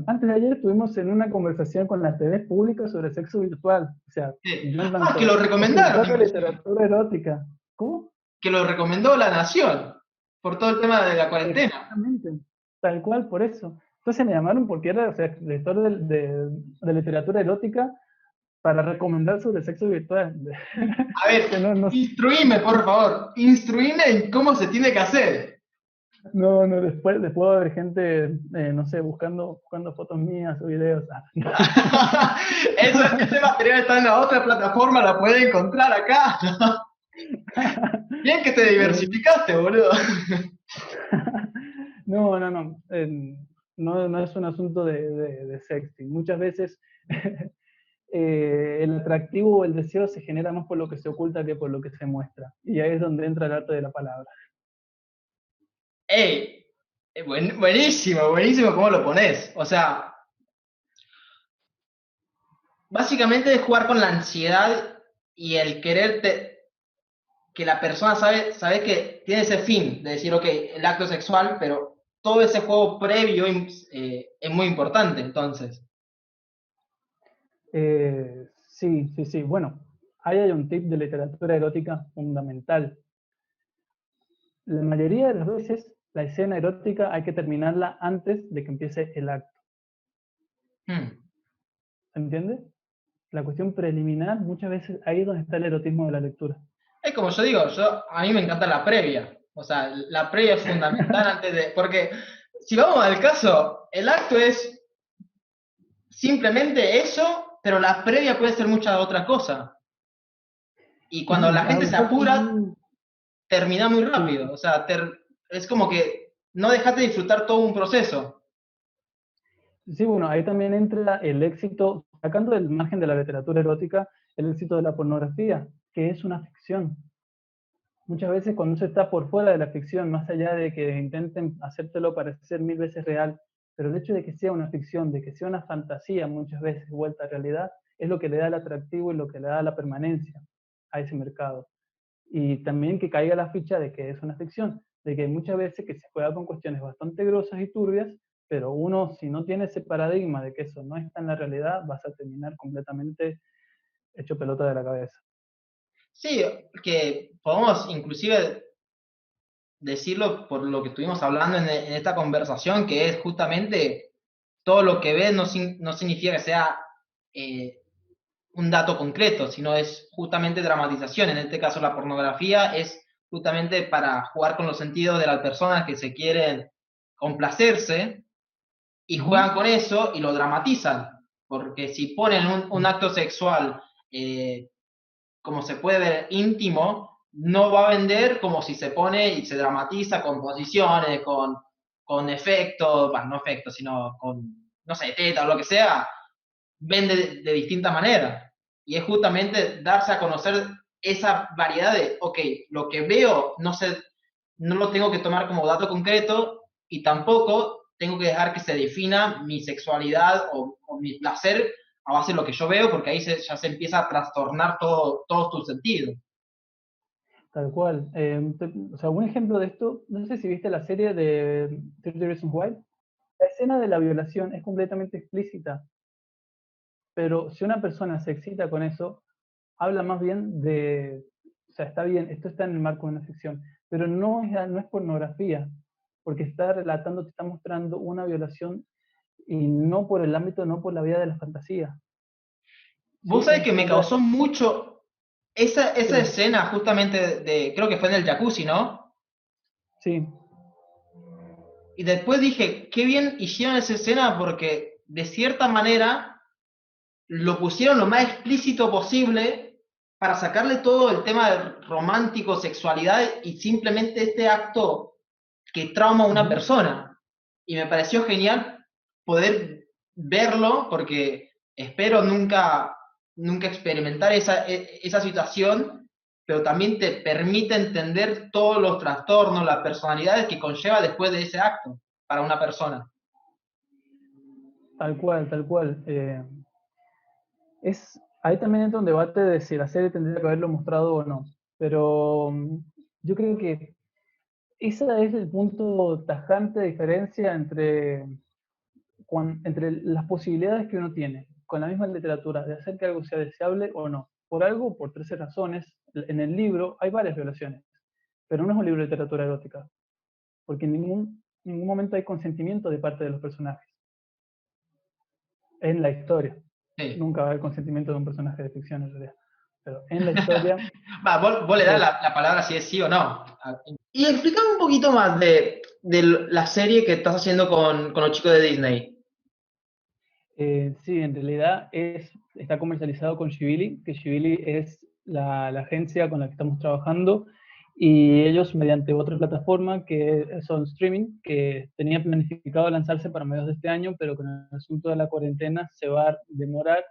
antes de ayer estuvimos en una conversación con las TV públicas sobre sexo virtual. O sea, yo en Que lo tanto recomendaron, escritor de inclusive. literatura erótica. ¿Cómo? Que lo recomendó La Nación, por todo el tema de la cuarentena. Exactamente. Tal cual, por eso. Entonces me llamaron porque era, o sea, escritor de literatura erótica para recomendar sobre sexo virtual. A ver, Que no, instruíme, por favor, instruíme en cómo se tiene que hacer. no, después va a haber gente, no sé, buscando fotos mías o videos. Ese material está en la otra plataforma, la puede encontrar acá. Bien que te diversificaste, boludo. No. No es un asunto de sexting. Muchas veces el atractivo o el deseo se genera más por lo que se oculta que por lo que se muestra. Y ahí es donde entra el arte de la palabra. ¡Ey! Buenísimo, buenísimo cómo lo pones. O sea, básicamente es jugar con la ansiedad y el quererte, que la persona sabe que tiene ese fin de decir, ok, el acto sexual, pero todo ese juego previo es muy importante, entonces. Sí. Bueno, ahí hay un tip de literatura erótica fundamental. La mayoría de las veces, la escena erótica hay que terminarla antes de que empiece el acto. ¿Se entiende? La cuestión preliminar, muchas veces ahí es donde está el erotismo de la lectura. Es como yo digo, a mí me encanta la previa. O sea, la previa es fundamental antes de. Porque si vamos al caso, el acto es simplemente eso, pero la previa puede ser mucha otra cosa. Y cuando la A lo gente se mejor, apura, termina muy sí, rápido. O sea, es como que no dejaste de disfrutar todo un proceso. sí, bueno, ahí también entra el éxito, sacando del margen de la literatura erótica, el éxito de la pornografía, que es una ficción. Muchas veces cuando se está por fuera de la ficción, más allá de que intenten hacértelo parecer mil veces real, pero el hecho de que sea una ficción, de que sea una fantasía muchas veces vuelta a realidad, es lo que le da el atractivo y lo que le da la permanencia a ese mercado. Y también que caiga la ficha de que es una ficción, de que hay muchas veces que se juega con cuestiones bastante grosas y turbias, pero uno, si no tiene ese paradigma de que eso no está en la realidad, vas a terminar completamente hecho pelota de la cabeza. Sí, que podemos inclusive decirlo por lo que estuvimos hablando en esta conversación, que es justamente todo lo que ves no significa que sea eh, un dato concreto, sino es justamente dramatización. En este caso, la pornografía es justamente para jugar con los sentidos de las personas que se quieren complacerse y juegan con eso y lo dramatizan. Porque si ponen un acto sexual, como se puede ver, íntimo, no va a vender como si se pone y se dramatiza con posiciones, con efectos, bueno, no efectos, sino con, no sé, teta o lo que sea, vende de distinta manera. Y es justamente darse a conocer esa variedad de, ok, lo que veo no sé, no lo tengo que tomar como dato concreto y tampoco tengo que dejar que se defina mi sexualidad o mi placer a base de lo que yo veo, porque ahí ya se empieza a trastornar todos tus sentidos. Tal cual. O sea, un ejemplo de esto, no sé si viste la serie de 30 Reasons Why. La escena de la violación es completamente explícita, pero si una persona se excita con eso, habla más bien de, o sea, está bien, esto está en el marco de una ficción, pero no es pornografía, porque está relatando, te está mostrando una violación y no por el ámbito, no por la vía de la fantasía. Vos ¿Sí? sabés que me Entra, causó mucho esa sí, escena justamente creo que fue en el jacuzzi, ¿no? sí, Y después dije, qué bien hicieron esa escena porque de cierta manera lo pusieron lo más explícito posible para sacarle todo el tema de romántico, sexualidad y simplemente este acto que trauma a una persona. Y me pareció genial poder verlo porque espero nunca experimentar esa situación pero también te permite entender todos los trastornos, las personalidades que conlleva después de ese acto para una persona. Tal cual, tal cual. Ahí también entra un debate de si la serie tendría que haberlo mostrado o no. Pero yo creo que ese es el punto tajante de diferencia entre las posibilidades que uno tiene con la misma literatura de hacer que algo sea deseable o no. Por algo, por 13 razones, en el libro hay varias violaciones, pero no es un libro de literatura erótica, porque en ningún momento hay consentimiento de parte de los personajes en la historia. Sí. Nunca va a haber consentimiento de un personaje de ficción en realidad. Pero en la historia, Va, vos le das los, la palabra si es sí o no. Y explícame un poquito más de la serie que estás haciendo con los chicos de Disney. sí, en realidad está comercializado con Shibili, que Shibili es la agencia con la que estamos trabajando, y ellos mediante otra plataforma que son streaming, que tenía planificado lanzarse para mediados de este año, pero con el asunto de la cuarentena se va a demorar,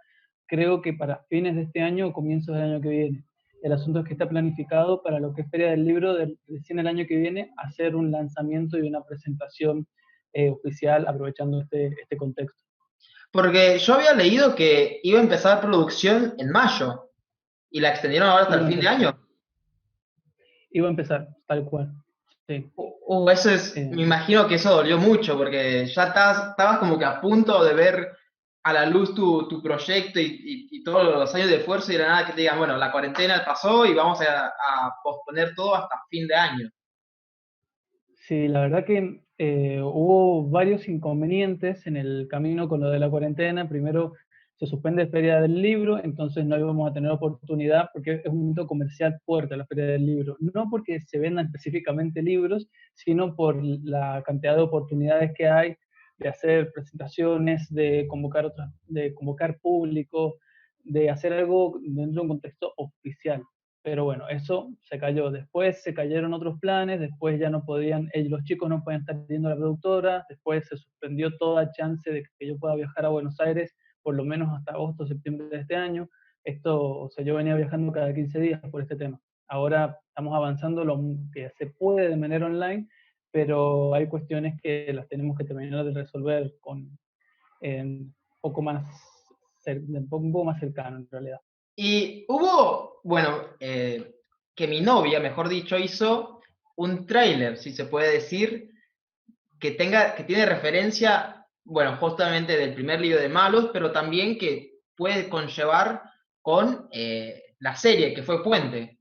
creo que para fines de este año o comienzos del año que viene. El asunto es que está planificado para lo que es Feria del Libro recién el año que viene, hacer un lanzamiento y una presentación oficial aprovechando este contexto. Porque yo había leído que iba a empezar producción en mayo y la extendieron ahora hasta el Iba a fin de empezar, año. iba a empezar, tal cual. Sí. Eso es, Eh, me imagino que eso dolió mucho porque ya estabas como que a punto de ver a la luz tu proyecto y todos los años de esfuerzo y de la nada que te digan, bueno, la cuarentena pasó y vamos a posponer todo hasta fin de año. sí, la verdad que hubo varios inconvenientes en el camino con lo de la cuarentena. Primero, se suspende Feria del Libro, entonces no íbamos a tener oportunidad, porque es un momento comercial fuerte la Feria del Libro. No porque se vendan específicamente libros, sino por la cantidad de oportunidades que hay de hacer presentaciones, de convocar público, de hacer algo dentro de un contexto oficial. Pero bueno, eso se cayó. Después se cayeron otros planes, después ya no podían, los chicos no podían estar viendo a la productora, después se suspendió toda chance de que yo pueda viajar a Buenos Aires, por lo menos hasta agosto, septiembre de este año. Esto, o sea, yo venía viajando cada 15 días por este tema. Ahora estamos avanzando lo que se puede de manera online, pero hay cuestiones que las tenemos que terminar de resolver con un poco más, un poco más cercano en realidad. Y hubo, bueno, que mi novia, mejor dicho, hizo un tráiler, si se puede decir, que tiene referencia, bueno, justamente del primer libro de Malos, pero también que puede conllevar con la serie, que fue Puente.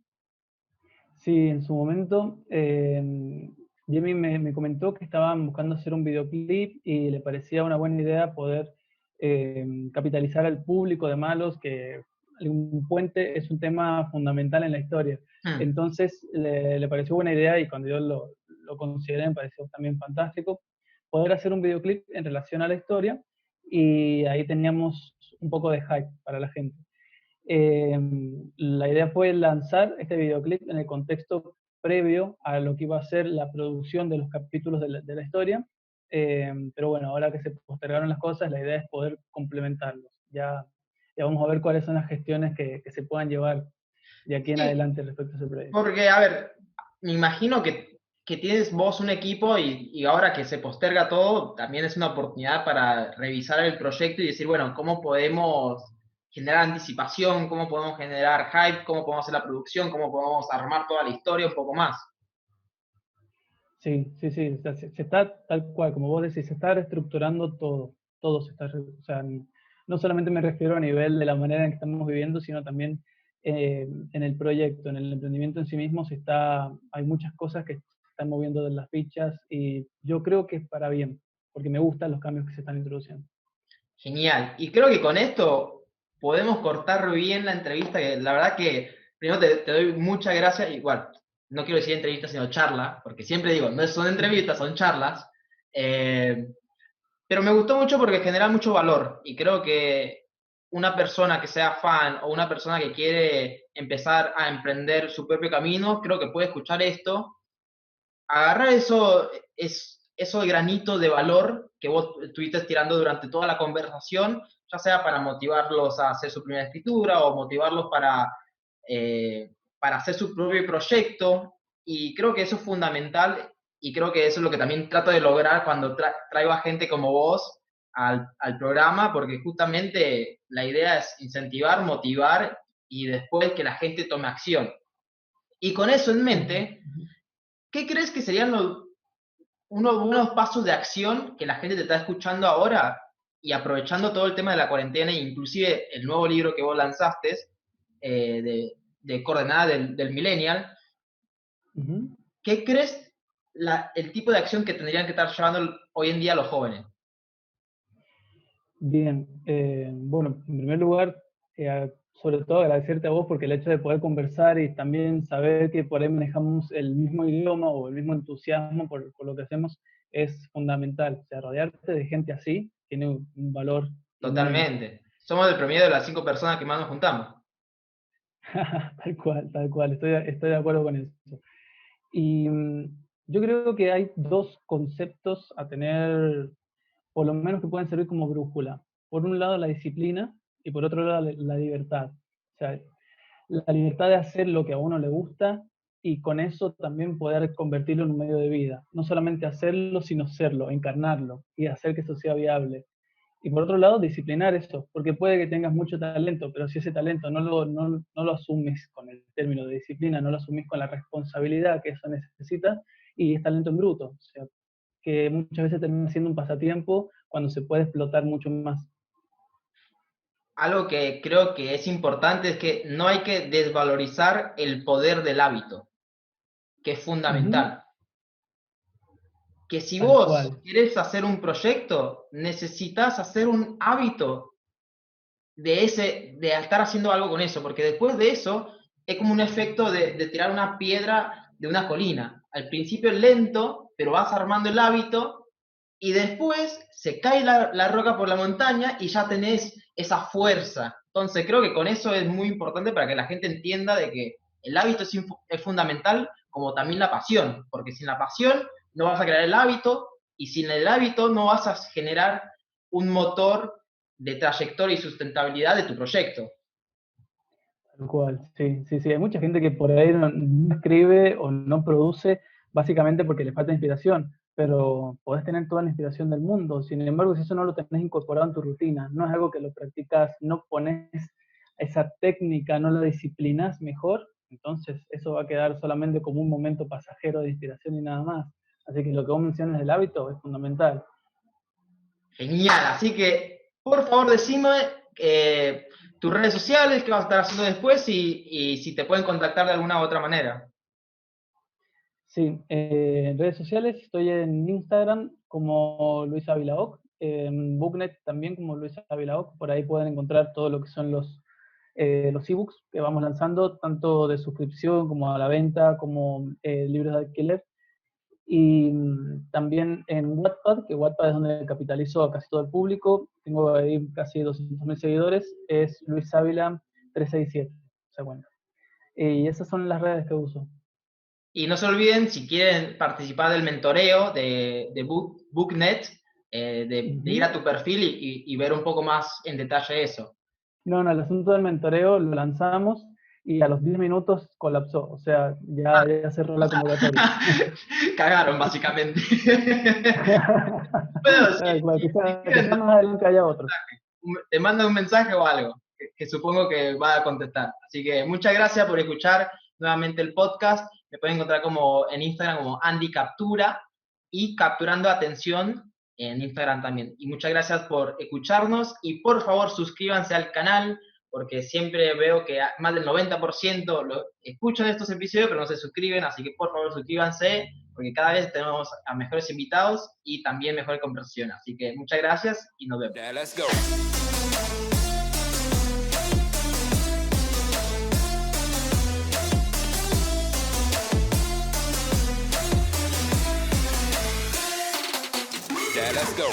Sí, en su momento, Jamie me comentó que estaban buscando hacer un videoclip y le parecía una buena idea poder capitalizar al público de Malos, que un puente es un tema fundamental en la historia. Hmm. Entonces le pareció buena idea y cuando yo lo consideré me pareció también fantástico poder hacer un videoclip en relación a la historia y ahí teníamos un poco de hype para la gente. Eh, la idea fue lanzar este videoclip en el contexto previo a lo que iba a ser la producción de los capítulos de la historia. Pero bueno, ahora que se postergaron las cosas, la idea es poder complementarlos. Ya vamos a ver cuáles son las gestiones que se puedan llevar de aquí en Sí, adelante respecto a ese proyecto. porque, a ver, me imagino que tienes vos un equipo y ahora que se posterga todo, también es una oportunidad para revisar el proyecto y decir, bueno, ¿cómo podemos generar anticipación? ¿Cómo podemos generar hype? ¿Cómo podemos hacer la producción? ¿Cómo podemos armar toda la historia un poco más? Sí, sí, sí, o sea, se está tal cual, como vos decís, se está reestructurando todo, todo se está, o sea, no solamente me refiero a nivel de la manera en que estamos viviendo, sino también en el proyecto, en el emprendimiento en sí mismo, hay muchas cosas que se están moviendo de las fichas y yo creo que es para bien, porque me gustan los cambios que se están introduciendo. Genial. Y creo que con esto podemos cortar bien la entrevista, que la verdad que primero te doy muchas gracias, igual, no quiero decir entrevista, sino charla, porque siempre digo, no son entrevistas, son charlas. Eh, pero me gustó mucho porque genera mucho valor y creo que una persona que sea fan o una persona que quiere empezar a emprender su propio camino, creo que puede escuchar esto, agarrar eso de granito de valor que vos estuviste tirando durante toda la conversación, ya sea para motivarlos a hacer su primera escritura o motivarlos para para hacer su propio proyecto, y creo que eso es fundamental, y creo que eso es lo que también trato de lograr cuando traigo a gente como vos al programa, porque justamente la idea es incentivar, motivar y después que la gente tome acción. Y con eso en mente, ¿qué crees que serían unos pasos de acción que la gente te está escuchando ahora y aprovechando todo el tema de la cuarentena, e inclusive el nuevo libro que vos lanzaste, de coordenada del millennial? ¿Qué crees el tipo de acción que tendrían que estar llevando hoy en día los jóvenes? Bien, bueno, en primer lugar, sobre todo agradecerte a vos porque el hecho de poder conversar y también saber que por ahí manejamos el mismo idioma o el mismo entusiasmo por lo que hacemos es fundamental. O sea, rodearte de gente así tiene un valor inmenso. Totalmente. Somos el promedio de las 5 personas que más nos juntamos. Tal cual, estoy de acuerdo con eso. Y yo creo que hay dos conceptos a tener, por lo menos que pueden servir como brújula. Por un lado la disciplina y por otro lado la libertad. O sea, la libertad de hacer lo que a uno le gusta y con eso también poder convertirlo en un medio de vida. No solamente hacerlo, sino serlo, encarnarlo y hacer que eso sea viable. Y por otro lado, disciplinar eso, porque puede que tengas mucho talento, pero si ese talento no lo asumes con el término de disciplina, no lo asumís con la responsabilidad que eso necesita, y es talento en bruto. O sea, que muchas veces termina siendo un pasatiempo cuando se puede explotar mucho más. Algo que creo que es importante es que no hay que desvalorizar el poder del hábito, que es fundamental. Que si Tal vos cual. querés hacer un proyecto, necesitas hacer un hábito de estar haciendo algo con eso, porque después de eso es como un efecto de tirar una piedra de una colina. Al principio es lento, pero vas armando el hábito y después se cae la roca por la montaña y ya tenés esa fuerza. Entonces creo que con eso es muy importante para que la gente entienda de que el hábito es fundamental, como también la pasión, porque sin la pasión no vas a crear el hábito, y sin el hábito no vas a generar un motor de trayectoria y sustentabilidad de tu proyecto. Tal cual, sí, sí, sí. Hay mucha gente que por ahí no escribe o no produce básicamente porque le falta inspiración, pero podés tener toda la inspiración del mundo. Sin embargo, si eso no lo tenés incorporado en tu rutina, no es algo que lo practicas, no pones esa técnica, no la disciplinas mejor, entonces eso va a quedar solamente como un momento pasajero de inspiración y nada más. Así que lo que vos mencionas del hábito es fundamental. Genial, así que por favor decime tus redes sociales, qué vas a estar haciendo después y si te pueden contactar de alguna u otra manera. Sí, en redes sociales estoy en Instagram como Luis Avilaoc, en Booknet también como Luis Avilaoc, por ahí pueden encontrar todo lo que son los ebooks que vamos lanzando, tanto de suscripción como a la venta, como libros de alquiler. Y también en Wattpad, que Wattpad es donde capitalizo a casi todo el público, tengo ahí casi 200.000 seguidores, es Luis Ávila 367, se cuenta. Y esas son las redes que uso. Y no se olviden, si quieren participar del mentoreo de Booknet, de ir a tu perfil y ver un poco más en detalle eso. No, el asunto del mentoreo lo lanzamos y a los 10 minutos colapsó, o sea, ya cerró la convocatoria. Cagaron, básicamente. Bueno, Quizá más adelante haya otro. te manda un mensaje o algo, que supongo que va a contestar. Así que muchas gracias por escuchar nuevamente el podcast. Me pueden encontrar como en Instagram como Andy Captura y Capturando Atención en Instagram también. Y muchas gracias por escucharnos y por favor suscríbanse al canal, porque siempre veo que más del 90% escuchan estos episodios pero no se suscriben, así que por favor suscríbanse, porque cada vez tenemos a mejores invitados y también mejor conversación. Así que muchas gracias y nos vemos. Yeah, let's go. Yeah, let's go.